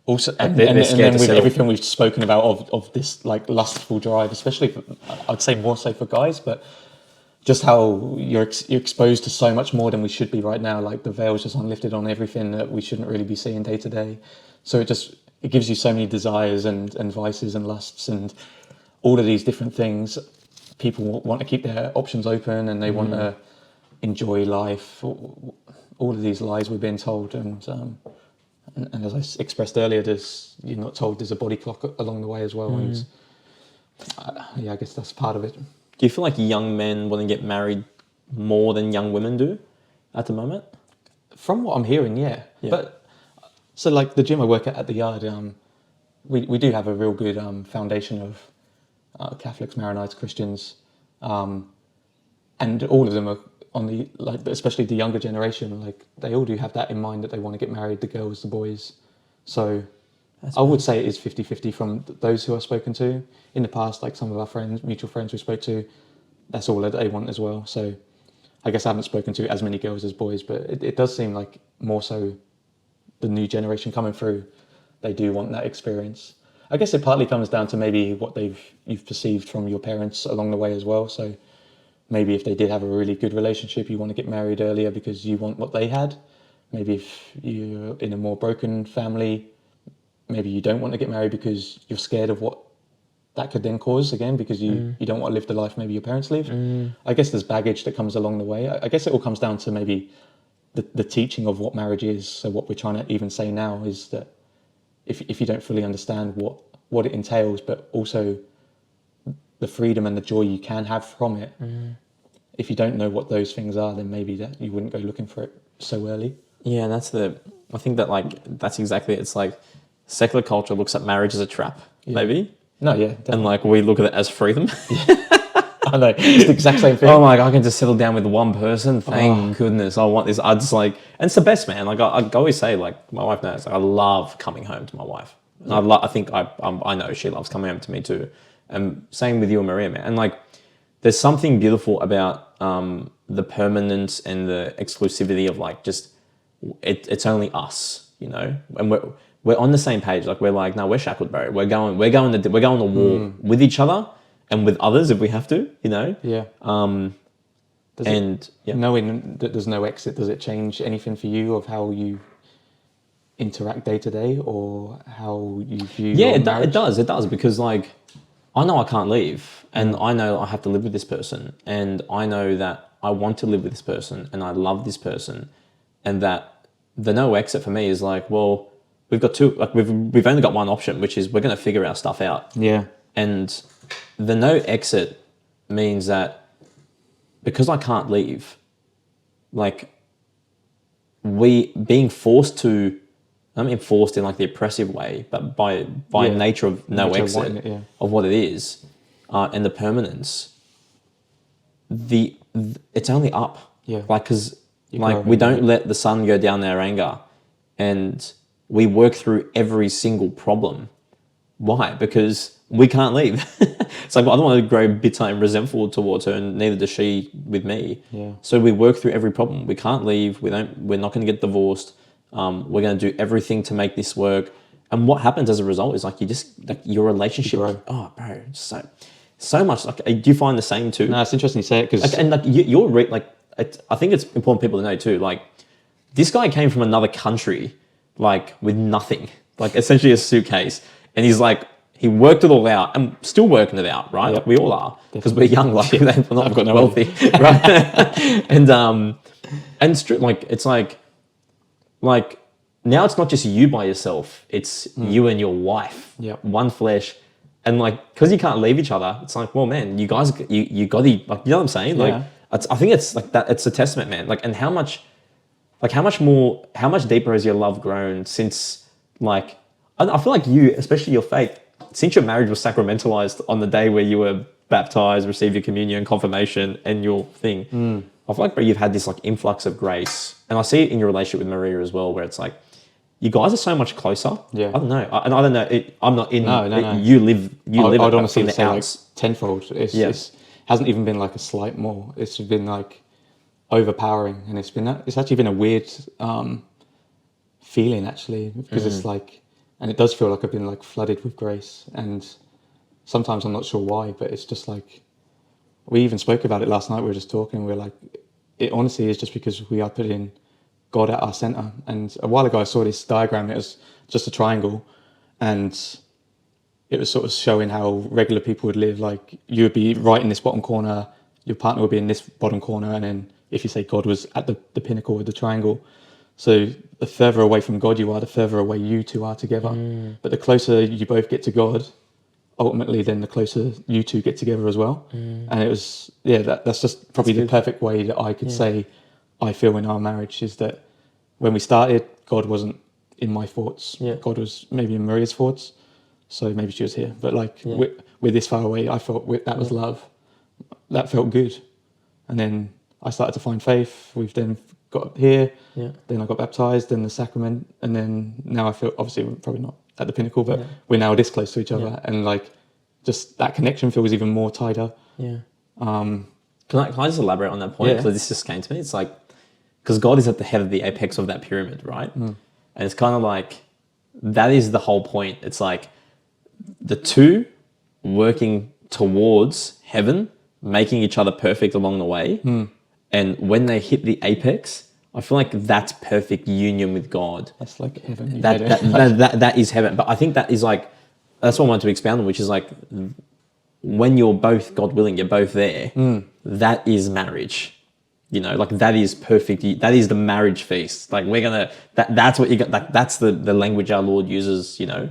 Also, They're and scared then to with settle. everything we've spoken about of this like lustful drive, especially for, I'd say more so for guys, but just how you're exposed to so much more than we should be right now. Like the veil's just unlifted on everything that we shouldn't really be seeing day to day. So it gives you so many desires and vices and lusts and all of these different things. People want to keep their options open and they want to enjoy life. All of these lies we're being told, and as I expressed earlier, you're not told there's a body clock along the way as well. And I guess that's part of it. Do you feel like young men want to get married more than young women do at the moment? From what I'm hearing, yeah. But so like the gym I work at the yard, we do have a real good foundation of Catholics, Maronites, Christians, and all of them are on the like, especially the younger generation. Like they all do have that in mind that they want to get married, the girls, the boys. So I would say it is 50-50 from those who I've spoken to in the past. Like some of our friends, mutual friends we spoke to, that's all that they want as well. So I guess I haven't spoken to as many girls as boys, but it does seem like more so the new generation coming through, they do want that experience. I guess it partly comes down to maybe what you've perceived from your parents along the way as well. So maybe if they did have a really good relationship, you want to get married earlier because you want what they had. Maybe if you're in a more broken family, maybe you don't want to get married because you're scared of what that could then cause again, because you don't want to live the life maybe your parents live. I guess there's baggage that comes along the way. I guess it all comes down to maybe the teaching of what marriage is. So what we're trying to even say now is that if you don't fully understand what it entails, but also the freedom and the joy you can have from it, if you don't know what those things are, then maybe that you wouldn't go looking for it so early. Yeah, I think that like that's exactly it. It's like secular culture looks at marriage as a trap, maybe. No, yeah, definitely. And like we look at it as freedom. I know, it's the exact same thing. Oh my God, I can just settle down with one person. Thank goodness. I want this. I just like, and it's the best, man. Like I always say, like my wife knows, like, I love coming home to my wife. And I think I know she loves coming home to me too. And same with you and Maria, man. And like, there's something beautiful about the permanence and the exclusivity of like just it's only us, you know, and we're on the same page. Like we're like, no, we're shackled, bro. We're going to war with each other and with others if we have to, you know. Yeah. Knowing that there's no exit, does it change anything for you of how you interact day to day or how you view your marriage? It does because like I know I can't leave and I know I have to live with this person and I know that I want to live with this person and I love this person, and that the no exit for me is like, well, we've got we've only got one option, which is we're going to figure our stuff out. Yeah. And the no exit means that because I can't leave, like being forced to, I mean forced in like the oppressive way, but by nature of no exit of what it is, and the permanence, it's only up. Yeah. Like, because like we don't let the sun go down our anger, and we work through every single problem. Why? Because we can't leave. It's like, well, I don't want to grow bitter and resentful towards her, and neither does she with me. Yeah. So we work through every problem. We can't leave. We're not going to get divorced. We're going to do everything to make this work. And what happens as a result is like you just like your relationship. Oh, bro, so much. Like, do you find the same too? No, it's interesting you say it because like, and like I think it's important people to know too. Like, this guy came from another country, like with nothing, like essentially a suitcase, and he's like. He worked it all out and still working it out, right? Yep. Like we all are because we're young, like we're not got no wealthy, right? and like it's like now it's not just you by yourself; it's you and your wife, one flesh, and like because you can't leave each other, it's like, well, man, you guys, you got to like, you know what I'm saying? Like, I think it's like that. It's a testament, man. Like, and how much deeper has your love grown since like I feel like you, especially your faith. Since your marriage was sacramentalized on the day where you were baptized, receive your communion, confirmation, and your thing. I feel like, bro, you've had this like influx of grace, and I see it in your relationship with Maria as well, where it's like you guys are so much closer. Yeah. I don't know, and I don't know. I'm not in. No. You live. I'd it honestly from the say like outs. tenfold. It's hasn't even been like a slight more. It's been like overpowering, and it's actually been a weird feeling actually, because it's like, and it does feel like I've been like flooded with grace, and sometimes I'm not sure why, but it's just like, we even spoke about it last night. We were just talking. We were like, it honestly is just because we are putting God at our center. And a while ago, I saw this diagram. It was just a triangle, and it was sort of showing how regular people would live. Like, you would be right in this bottom corner, your partner would be in this bottom corner, and then if you say God was at the pinnacle of the triangle. So the further away from God you are, the further away you two are together. But the closer you both get to God, ultimately then the closer you two get together as well. And it was, that's just probably the perfect way that I could say I feel in our marriage, is that when we started, God wasn't in my thoughts. God was maybe in Maria's thoughts, so maybe she was here, but like we're this far away. I felt that was love. That felt good. And then I started to find faith. We've then got here, then I got baptized, then the sacrament, and then now I feel, obviously we're probably not at the pinnacle, but we're now this close to each other, and like just that connection feels even more tighter. Can I just elaborate on that point? Because this just came to me. It's like, because God is at the head of the apex of that pyramid, right? And it's kind of like, that is the whole point. It's like the two working towards heaven, making each other perfect along the way. And when they hit the apex, I feel like that's perfect union with God. That's like heaven. That is heaven. But I think that is like, that's what I wanted to expound on, which is like, when you're both, God willing, you're both there, that is marriage. You know, like that is perfect. That is the marriage feast. Like we're gonna, that's what you got. Like that's the language our Lord uses. You know,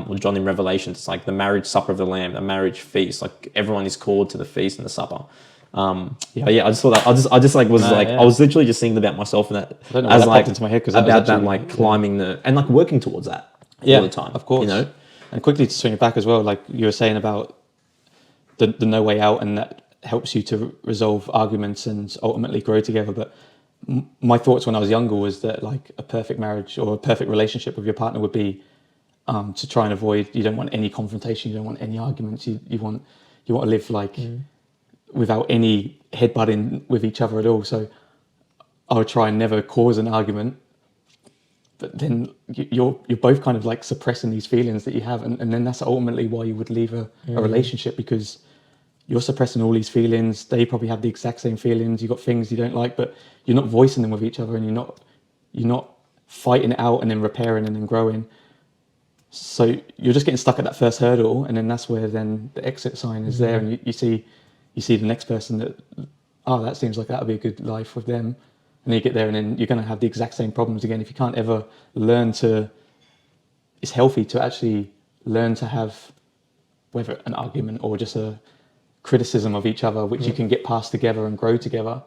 or John in Revelation. It's like the marriage supper of the Lamb, the marriage feast. Like everyone is called to the feast and the supper. But yeah, I just thought that I just like was I was literally just thinking about myself and that, I don't know as that like popped into my head, because about that like climbing the, and like working towards that all the time. Of course, you know. And quickly to swing it back as well, like you were saying about the no way out, and that helps you to resolve arguments and ultimately grow together. But my thoughts when I was younger was that like a perfect marriage or a perfect relationship with your partner would be to try and avoid, you don't want any confrontation, you don't want any arguments, you want to live like without any headbutting with each other at all. So I would try and never cause an argument, but then you're both kind of like suppressing these feelings that you have, and then that's ultimately why you would leave a relationship, because you're suppressing all these feelings. They probably have the exact same feelings. You've got things you don't like, but you're not voicing them with each other, and you're not fighting it out and then repairing and then growing. So you're just getting stuck at that first hurdle, and then that's where then the exit sign is there, and you see the next person that, that seems like that would be a good life with them, and then you get there, and then you're going to have the exact same problems again if you can't ever learn to. It's healthy to actually learn to have, whether an argument or just a criticism of each other, which you can get past together and grow together.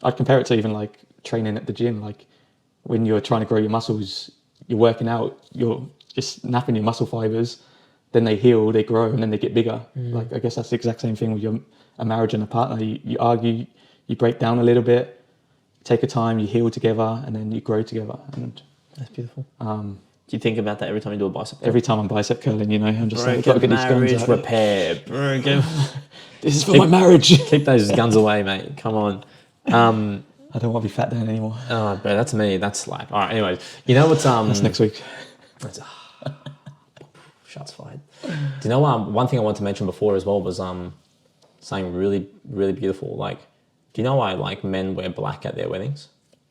I'd compare it to even like training at the gym. Like when you're trying to grow your muscles, you're working out, you're just napping your muscle fibers, then they heal, they grow, and then they get bigger. Like I guess that's the exact same thing with a marriage and a partner. You argue, you break down a little bit, take a time, you heal together, and then you grow together. And that's beautiful. Do you think about that every time you do a bicep curl? Every time I'm bicep curling, I'm just like, got to get these guns out. Repair. This is for my marriage. Keep those guns away, mate. Come on. I don't want to be fat down anymore. Oh, bro, that's me. That's slack. All right, anyways. You know what's... That's next week. Shots fired. Do you know one thing I wanted to mention before as well was something really, really beautiful. Like, do you know why like men wear black at their weddings?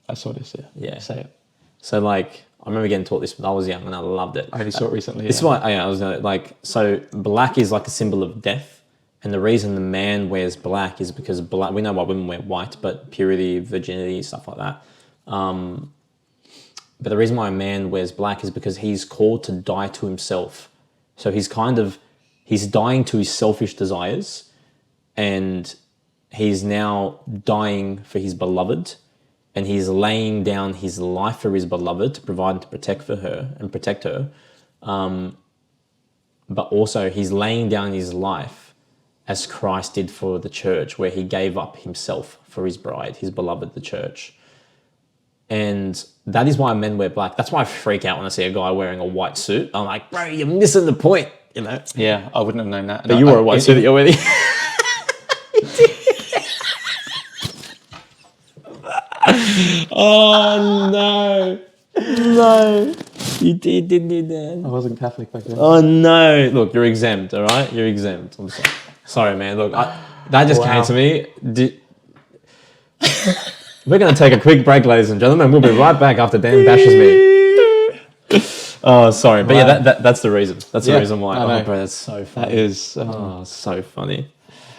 I saw this, yeah. Say it. So like, I remember getting taught this when I was young and I loved it. I only saw it recently. This is why I was like, so black is like a symbol of death. And the reason the man wears black is because black, we know why women wear white, but purity, virginity, stuff like that. But the reason why a man wears black is because he's called to die to himself. So he's dying to his selfish desires, and he's now dying for his beloved, and he's laying down his life for his beloved to provide and to protect her. But also he's laying down his life as Christ did for the church, where he gave up himself for his bride, his beloved, the church. And that is why men wear black. That's why I freak out when I see a guy wearing a white suit. I'm like, bro, you're missing the point, you know? Yeah, I wouldn't have known that. But you wore a white suit at your wedding. Oh, no. No. You didn't you, Dan? I wasn't Catholic back then. Oh, no. Look, you're exempt, all right? You're exempt. I'm sorry. Sorry, man. Look, that just came to me. We're going to take a quick break, ladies and gentlemen. We'll be right back after Dan bashes me. Oh, sorry. But yeah, that's the reason. That's the reason why. Oh, bro, that's so funny. That is so funny.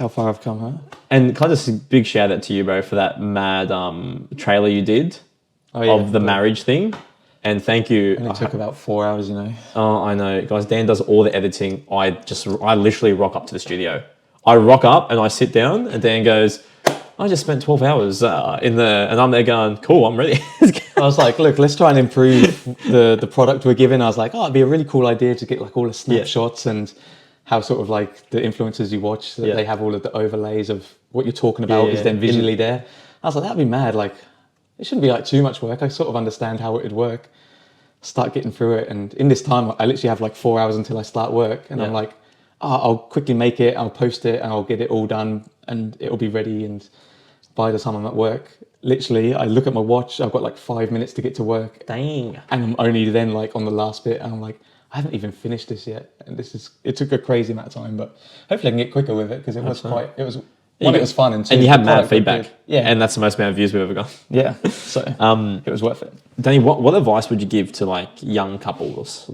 how far I've come, huh? And kind of just a big shout out to you, bro, for that mad trailer you did of the marriage thing. And thank you. And it took about 4 hours, you know. Oh, I know. Guys, Dan does all the editing. I literally rock up to the studio. I rock up and I sit down and Dan goes, I just spent 12 hours and I'm there going, cool, I'm ready. I was like, look, let's try and improve the product we're giving. I was like, it'd be a really cool idea to get like all the snapshots and how sort of like the influencers you watch, that they have all of the overlays of what you're talking about is then visually there. I was like, that'd be mad. Like, it shouldn't be like too much work. I sort of understand how it would work. Start getting through it. And in this time, I literally have like 4 hours until I start work. And I'm like, I'll quickly make it, I'll post it, and I'll get it all done and it'll be ready. And by the time I'm at work, literally, I look at my watch, I've got like 5 minutes to get to work. Dang. And I'm only then like on the last bit, and I'm like, I haven't even finished this yet. And it took a crazy amount of time, but hopefully I can get quicker with it, because it was fun. And you had mad feedback. Yeah. And that's the most amount of views we've ever got. Yeah. So it was worth it. Danny, what advice would you give to like young couples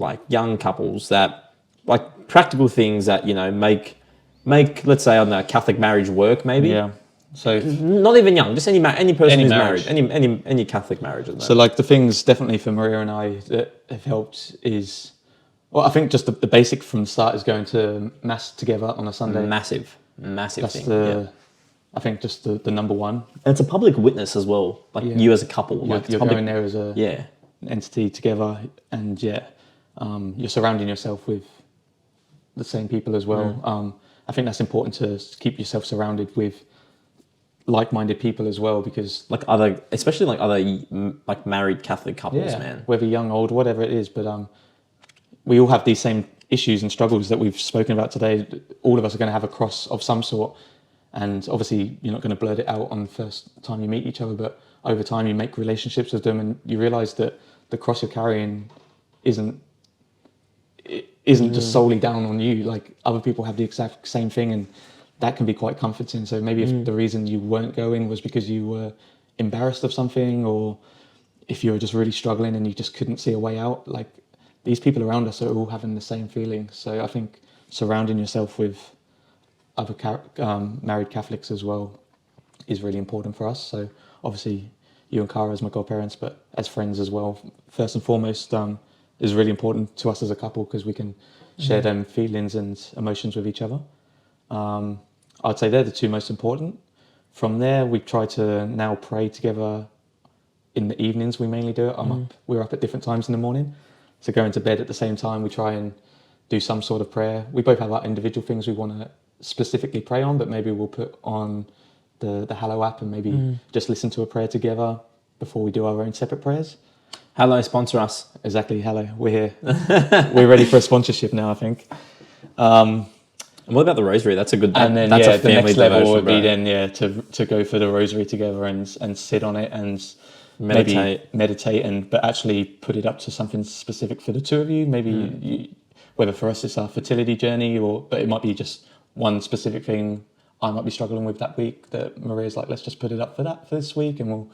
that like practical things that, you know, make let's say on the Catholic marriage work maybe? Yeah. So not even young, just any person who's marriage. married, any Catholic marriage. So like the things definitely for Maria and I that have helped is, well, I think just the basic from the start is going to mass together on a Sunday. Massive That's thing. I think just the number one. And it's a public witness as well. Like you as a couple. You're going there as an entity together, and you're surrounding yourself with the same people as well. I think that's important to keep yourself surrounded with like-minded people as well, because especially other married Catholic couples, man. Whether young, old, whatever it is, but we all have these same issues and struggles that we've spoken about today. All of us are going to have a cross of some sort, and obviously you're not going to blurt it out on the first time you meet each other, but over time you make relationships with them, and you realise that the cross you're carrying isn't just solely down on you. Like, other people have the exact same thing, and that can be quite comforting. So maybe if the reason you weren't going was because you were embarrassed of something, or if you were just really struggling and you just couldn't see a way out, like, these people around us are all having the same feeling. So I think surrounding yourself with other married Catholics as well is really important for us. So obviously you and Cara as my godparents, but as friends as well, first and foremost, is really important to us as a couple, because we can share them feelings and emotions with each other. I'd say they're the two most important. From there, we try to now pray together in the evenings. We mainly do it. We're up at different times in the morning. So going to bed at the same time, we try and do some sort of prayer. We both have our individual things we want to specifically pray on, but maybe we'll put on the Hallow app and maybe just listen to a prayer together before we do our own separate prayers. Hallow, sponsor us. Exactly, Hallow. We're here. We're ready for a sponsorship now, I think. And what about the Rosary? That's a good. And then that's a the next level would be then to go for the Rosary together and sit on it and meditate, but actually put it up to something specific for the two of you. Maybe whether for us it's our fertility journey, but it might be just one specific thing I might be struggling with that week that Maria's like, let's just put it up for this week, and we'll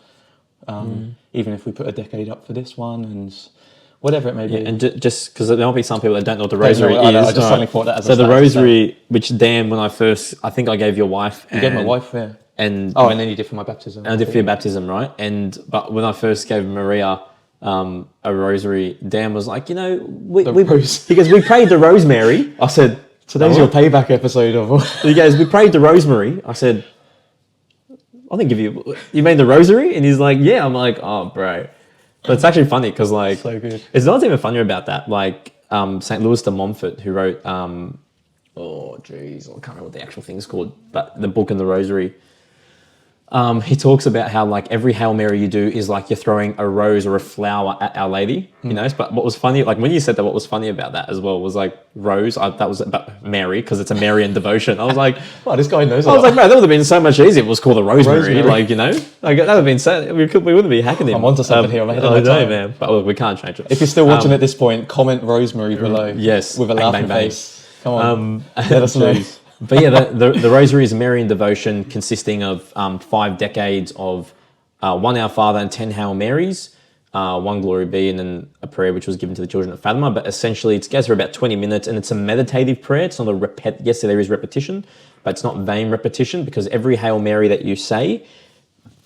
even if we put a decade up for this one and whatever it may be. And just because there might be some people that don't know what the Rosary is. I just suddenly thought that as so the Rosary, which Dan, when I think I gave your wife. You gave my wife, yeah. And then you did for my baptism. And I did for your baptism, right? But when I first gave Maria a Rosary, Dan was like, he goes, we prayed the Rosemary. I said, today's your payback episode of. He goes, we prayed the Rosemary. I said, I think you made the Rosary, and he's like, yeah. I'm like, oh, bro. But it's actually funny because, so good. It's not even funnier about that. Like St. Louis de Montfort, who wrote oh jeez, I can't remember what the actual thing's called, but the book and the Rosary. He talks about how like every Hail Mary you do is like you're throwing a rose or a flower at Our Lady, you know. But what was funny, like when you said that, what was funny about that as well was like rose. That was about Mary because it's a Marian devotion. I was like, wow, this guy knows. I was like, man, that would have been so much easier if it was called a Rosemary. Rosemary. Like, you know, like that would have been so we wouldn't be hacking him. I'm onto something here. I'm ahead of I my know, time. man. But look, we can't change it. If you're still watching at this point, comment Rosemary below. Yes, with a bang, laughing bang, bang. face. Come on, let us know. But yeah, the Rosary is a Marian devotion consisting of 5 decades of 1 Our Father and 10 Hail Marys, 1 Glory Be, and then a prayer which was given to the children of Fatima. But essentially, it goes for about 20 minutes, and it's a meditative prayer. It's not a yes, there is repetition, but it's not vain repetition, because every Hail Mary that you say,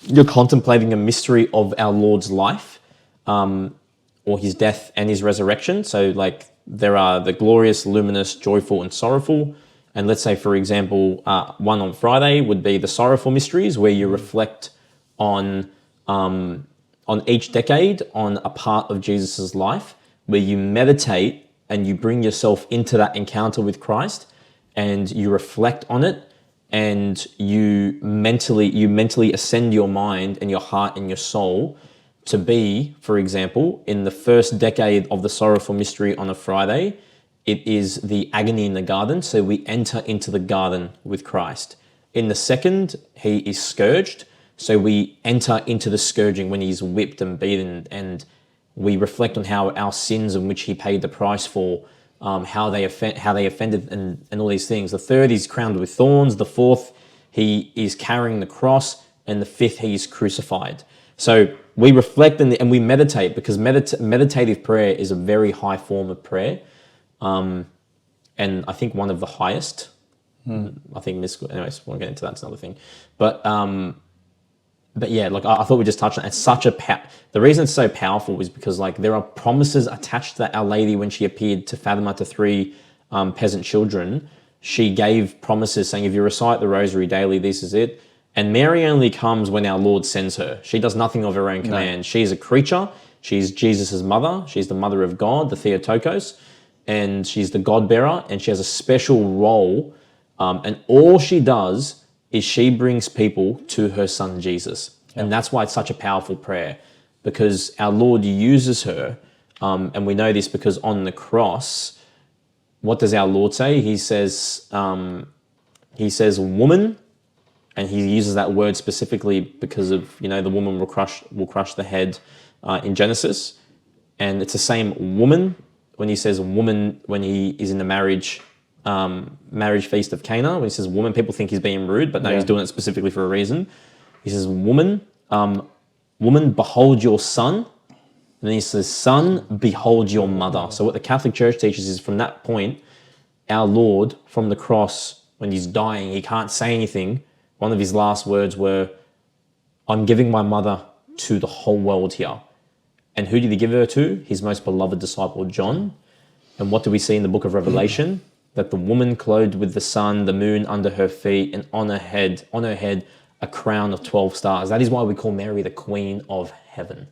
you're contemplating a mystery of our Lord's life, or his death and his resurrection. So like there are the glorious, luminous, joyful, and sorrowful. And let's say, for example, one on Friday would be the sorrowful mysteries, where you reflect on each decade, on a part of Jesus's life, where you meditate and you bring yourself into that encounter with Christ, and you reflect on it, and you mentally ascend your mind and your heart and your soul to be, for example, in the first decade of the sorrowful mystery on a Friday, it is the agony in the garden. So we enter into the garden with Christ. In the second, he is scourged. So we enter into the scourging when he's whipped and beaten, and we reflect on how our sins, in which he paid the price for, how they offended, and all these things. The third, he's crowned with thorns. The fourth, he is carrying the cross. And the fifth, he is crucified. So we reflect and we meditate, because meditative prayer is a very high form of prayer. And I think one of the highest. I think anyways, we won't get into that. It's another thing. But yeah, like I thought we just touched on it. It's such the reason it's so powerful is because like there are promises attached to Our Lady when she appeared to Fatima to 3 peasant children. She gave promises saying, if you recite the Rosary daily, this is it. And Mary only comes when our Lord sends her. She does nothing of her own command. No. She's a creature. She's Jesus' mother. She's the mother of God, the Theotokos. And she's the God bearer, and she has a special role. And all she does is she brings people to her son, Jesus. Yep. And that's why it's such a powerful prayer, because our Lord uses her. And we know this because on the cross, what does our Lord say? He says, woman, and he uses that word specifically because of, the woman will crush the head in Genesis. And it's the same woman when he says woman, when he is in the marriage feast of Cana. When he says woman, people think he's being rude, but no, he's doing it specifically for a reason. He says, woman, behold your son. And then he says, son, behold your mother. So what the Catholic Church teaches is, from that point, our Lord, from the cross, when he's dying, he can't say anything. One of his last words were, I'm giving my mother to the whole world here. And who did he give her to? His most beloved disciple, John. And what do we see in the book of Revelation? That the woman clothed with the sun, the moon under her feet, and on her head, a crown of 12 stars. That is why we call Mary the Queen of Heaven.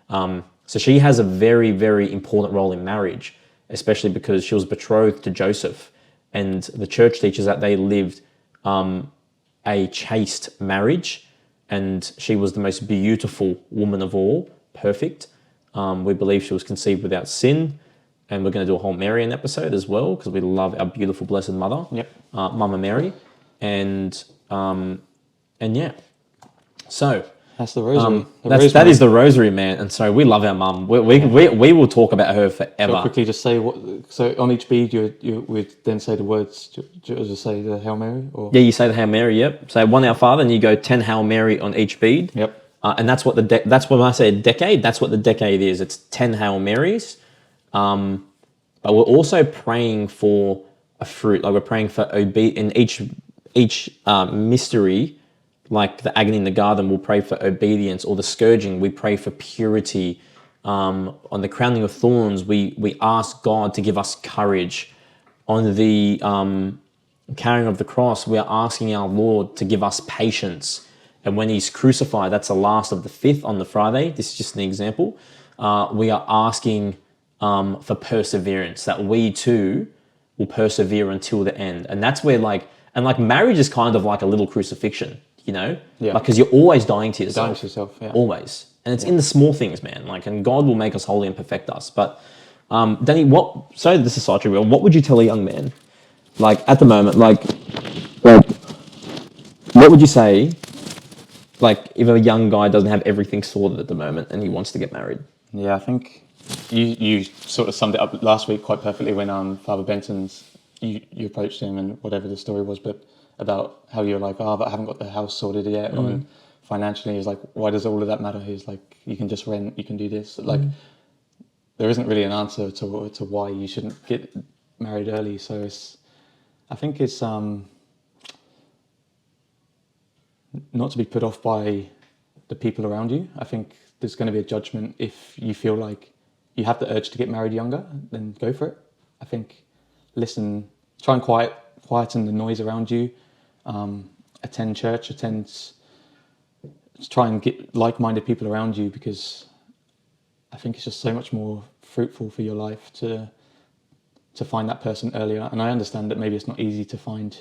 So she has a very, very important role in marriage, especially because she was betrothed to Joseph. And the church teaches that they lived a chaste marriage, and she was the most beautiful woman of all, perfect. We believe she was conceived without sin, and we're going to do a whole Marian episode as well, because we love our beautiful Blessed Mother, Mama Mary, and yeah. So that's the Rosary. That is the Rosary, man. And so we love our mum. We will talk about her forever. So quickly, just say what. So on each bead, you would then say the words. Just say the Hail Mary, or you say the Hail Mary. Yep. Say 1 Our Father, and you go 10 Hail Mary on each bead. Yep. And that's what that's when I say a decade. That's what the decade is. It's 10 Hail Marys. But we're also praying for a fruit. Like we're praying for in each mystery. Like the agony in the garden, we'll pray for obedience, or the scourging, we pray for purity. On the crowning of thorns, we ask God to give us courage. On the carrying of the cross, we are asking our Lord to give us patience. And when he's crucified, that's the last of the 5th on the Friday. This is just an example. We are asking for perseverance, that we too will persevere until the end. And that's where like marriage is kind of like a little crucifixion, you know? Yeah. Like, because you're always dying to yourself. Dying to yourself, yeah. Always. And it's in the small things, man. Like, and God will make us holy and perfect us. But, Danny, so this is such a real, what would you tell a young man? Like, at the moment, like, what would you say, like, if a young guy doesn't have everything sorted at the moment and he wants to get married? Yeah, I think you sort of summed it up last week quite perfectly when Father Benton's, you approached him and whatever the story was, but about how you're like, but I haven't got the house sorted yet, and financially, he's like, why does all of that matter? He's like, you can just rent, you can do this. Like, there isn't really an answer to why you shouldn't get married early. So I think it's not to be put off by the people around you. I think there's going to be a judgment if you feel like you have the urge to get married younger, then go for it. I think listen, try and quieten the noise around you. Attend church, try and get like-minded people around you, because I think it's just so much more fruitful for your life to find that person earlier. And I understand that maybe it's not easy to find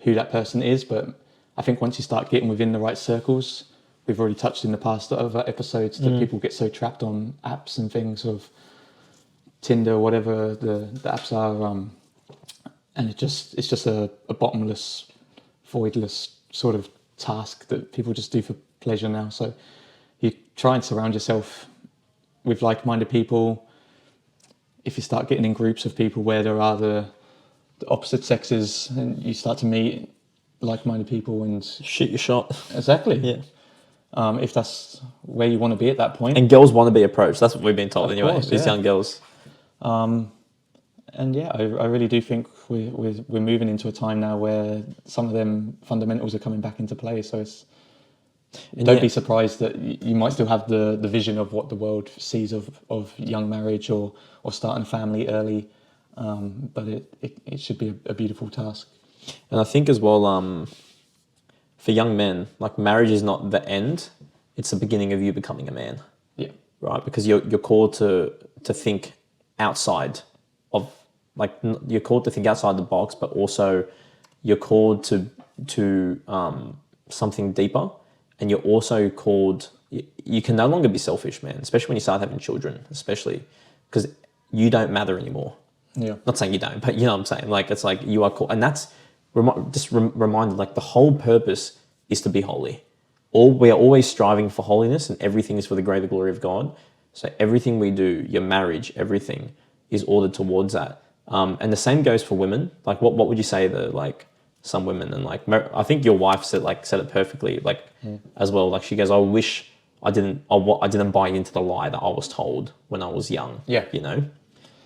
who that person is, but I think once you start getting within the right circles, we've already touched in the past other episodes that people get so trapped on apps and things of Tinder, whatever the apps are, and it's just a bottomless, voidless sort of task that people just do for pleasure now. So you try and surround yourself with like-minded people. If you start getting in groups of people where there are the opposite sexes, and you start to meet like-minded people and shoot your shot. Exactly. Yeah. If that's where you want to be at that point. And girls want to be approached. That's what we've been told anyway. Course, these young girls. And yeah, I really do think we're moving into a time now where some of them fundamentals are coming back into play. So don't be surprised that you might still have the vision of what the world sees of young marriage or starting a family early, but it should be a beautiful task. And I think as well, for young men, like, marriage is not the end; it's the beginning of you becoming a man. Yeah. Right, because you're called to think outside of, like, you're called to think outside the box, but also you're called to something deeper, and you're also called. You can no longer be selfish, man. Especially when you start having children, especially because you don't matter anymore. Yeah. Not saying you don't, but you know what I'm saying. Like, it's like you are called, and that's reminded. Like, the whole purpose is to be holy. We are always striving for holiness, and everything is for the greater glory of God. So everything we do, your marriage, everything is ordered towards that. And the same goes for women. Like, what would you say to, like, some women? And, like, I think your wife said it perfectly, like, as well. Like, she goes, I wish I didn't buy into the lie that I was told when I was young. Yeah. You know?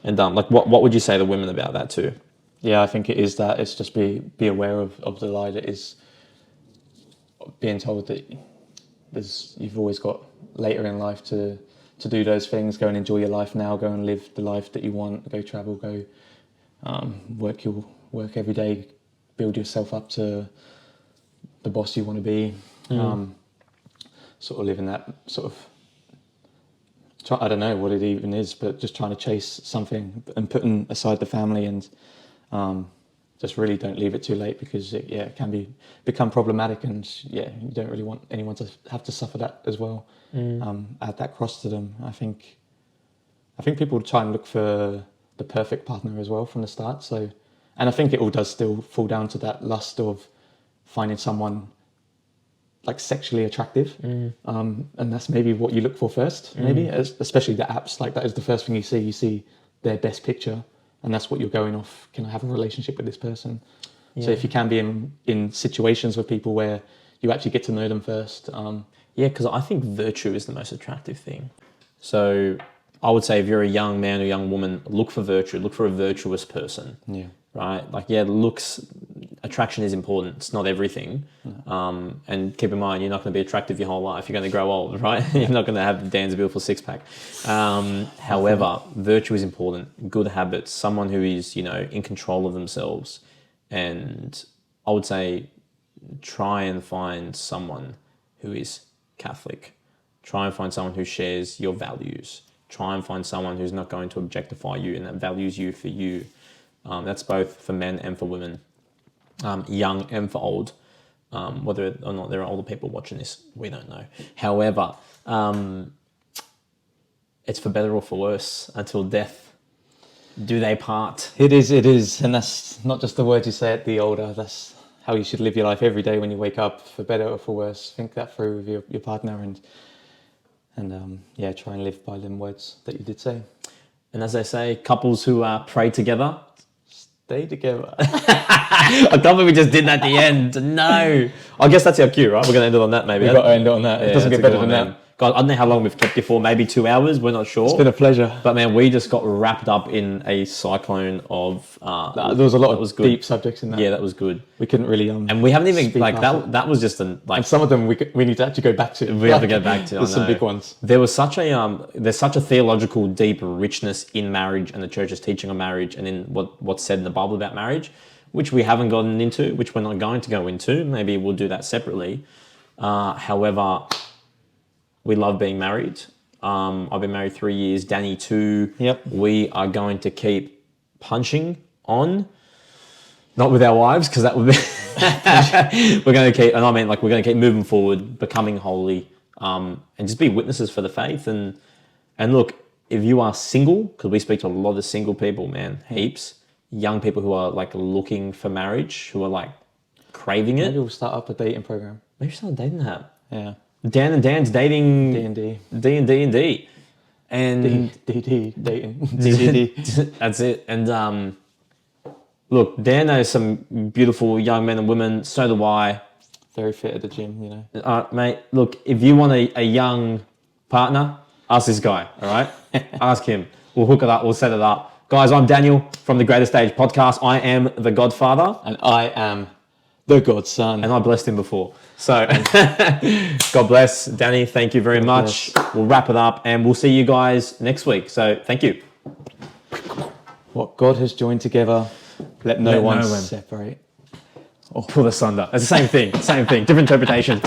And like, what would you say to women about that too? Yeah, I think it is that. It's just be aware of the lie that is being told that you've always got later in life to do those things. Go and enjoy your life now. Go and live the life that you want. Go travel. Go work your work every day. Build yourself up to the boss you want to be. Sort of living that sort of. I don't know what it even is, but just trying to chase something and putting aside the family, and just really don't leave it too late, because it can become problematic, and you don't really want anyone to have to suffer that as well. Add that cross to them. I think people try and look for the perfect partner as well from the start. So, and I think it all does still fall down to that lust of finding someone like sexually attractive, and that's maybe what you look for first, maybe, especially the apps. Like, that is the first thing you see their best picture, and that's what you're going off. Can I have a relationship with this person? So if you can be in situations with people where you actually get to know them first. Because I think virtue is the most attractive thing. So I would say, if you're a young man or young woman, look for virtue, look for a virtuous person. Yeah. Right? Like, attraction is important. It's not everything. And keep in mind, you're not going to be attractive your whole life. You're going to grow old, right? You're not going to have Dan's beautiful six-pack. However, virtue is important. Good habits, someone who is, in control of themselves. And I would say, try and find someone who is Catholic. Try and find someone who shares your values. Try and find someone who's not going to objectify you and that values you for you. That's both for men and for women, young and for old. Whether or not there are older people watching this, we don't know. However, it's for better or for worse until death do they part. It is. And that's not just the words you say at the older, that's how you should live your life every day when you wake up, for better or for worse. Think that through with your partner and try and live by them words that you did say. And as they say, couples who pray together, stay together. I can't believe we just did that at the end. No. I guess that's our cue, right? We're going to end it on that, maybe. We've got to end it on that. It doesn't get better than that. God, I don't know how long we've kept you for. Maybe 2 hours. We're not sure. It's been a pleasure. But man, we just got wrapped up in a cyclone of... there was a lot of deep subjects in that. Yeah, that was good. We couldn't really... and we haven't even... That was just an... and some of them we need to actually go back to. We have to go back to. There's some big ones. There was such a... there's such a theological deep richness in marriage and the church's teaching on marriage and in what's said in the Bible about marriage, which we haven't gotten into, which we're not going to go into. Maybe we'll do that separately. However, we love being married. I've been married 3 years, Danny 2. Yep. We are going to keep punching on, not with our wives, because that would be... we're going to keep, and I mean, like, we're going to keep moving forward, becoming holy, and just be witnesses for the faith. And look, if you are single, because we speak to a lot of single people, man, heaps, young people who are like looking for marriage, who are like craving it. Maybe we'll start up a dating program. Maybe start a dating app. Yeah. Dan and Dan's dating D&D. D&D. And D&D dating. D&D. That's it. And look, Dan knows some beautiful young men and women. So do I. Very fit at the gym, you know. Mate, look, if you want a young partner, ask this guy, all right? Ask him. We'll hook it up. We'll set it up. Guys, I'm Daniel from the Greater Stage podcast. I am the Godfather. And I am the Godson. And I blessed him before. So, God bless. Danny, thank you very much. We'll wrap it up and we'll see you guys next week. So, thank you. What God has joined together, let no one separate. Or pull asunder. It's the same thing. Different interpretation.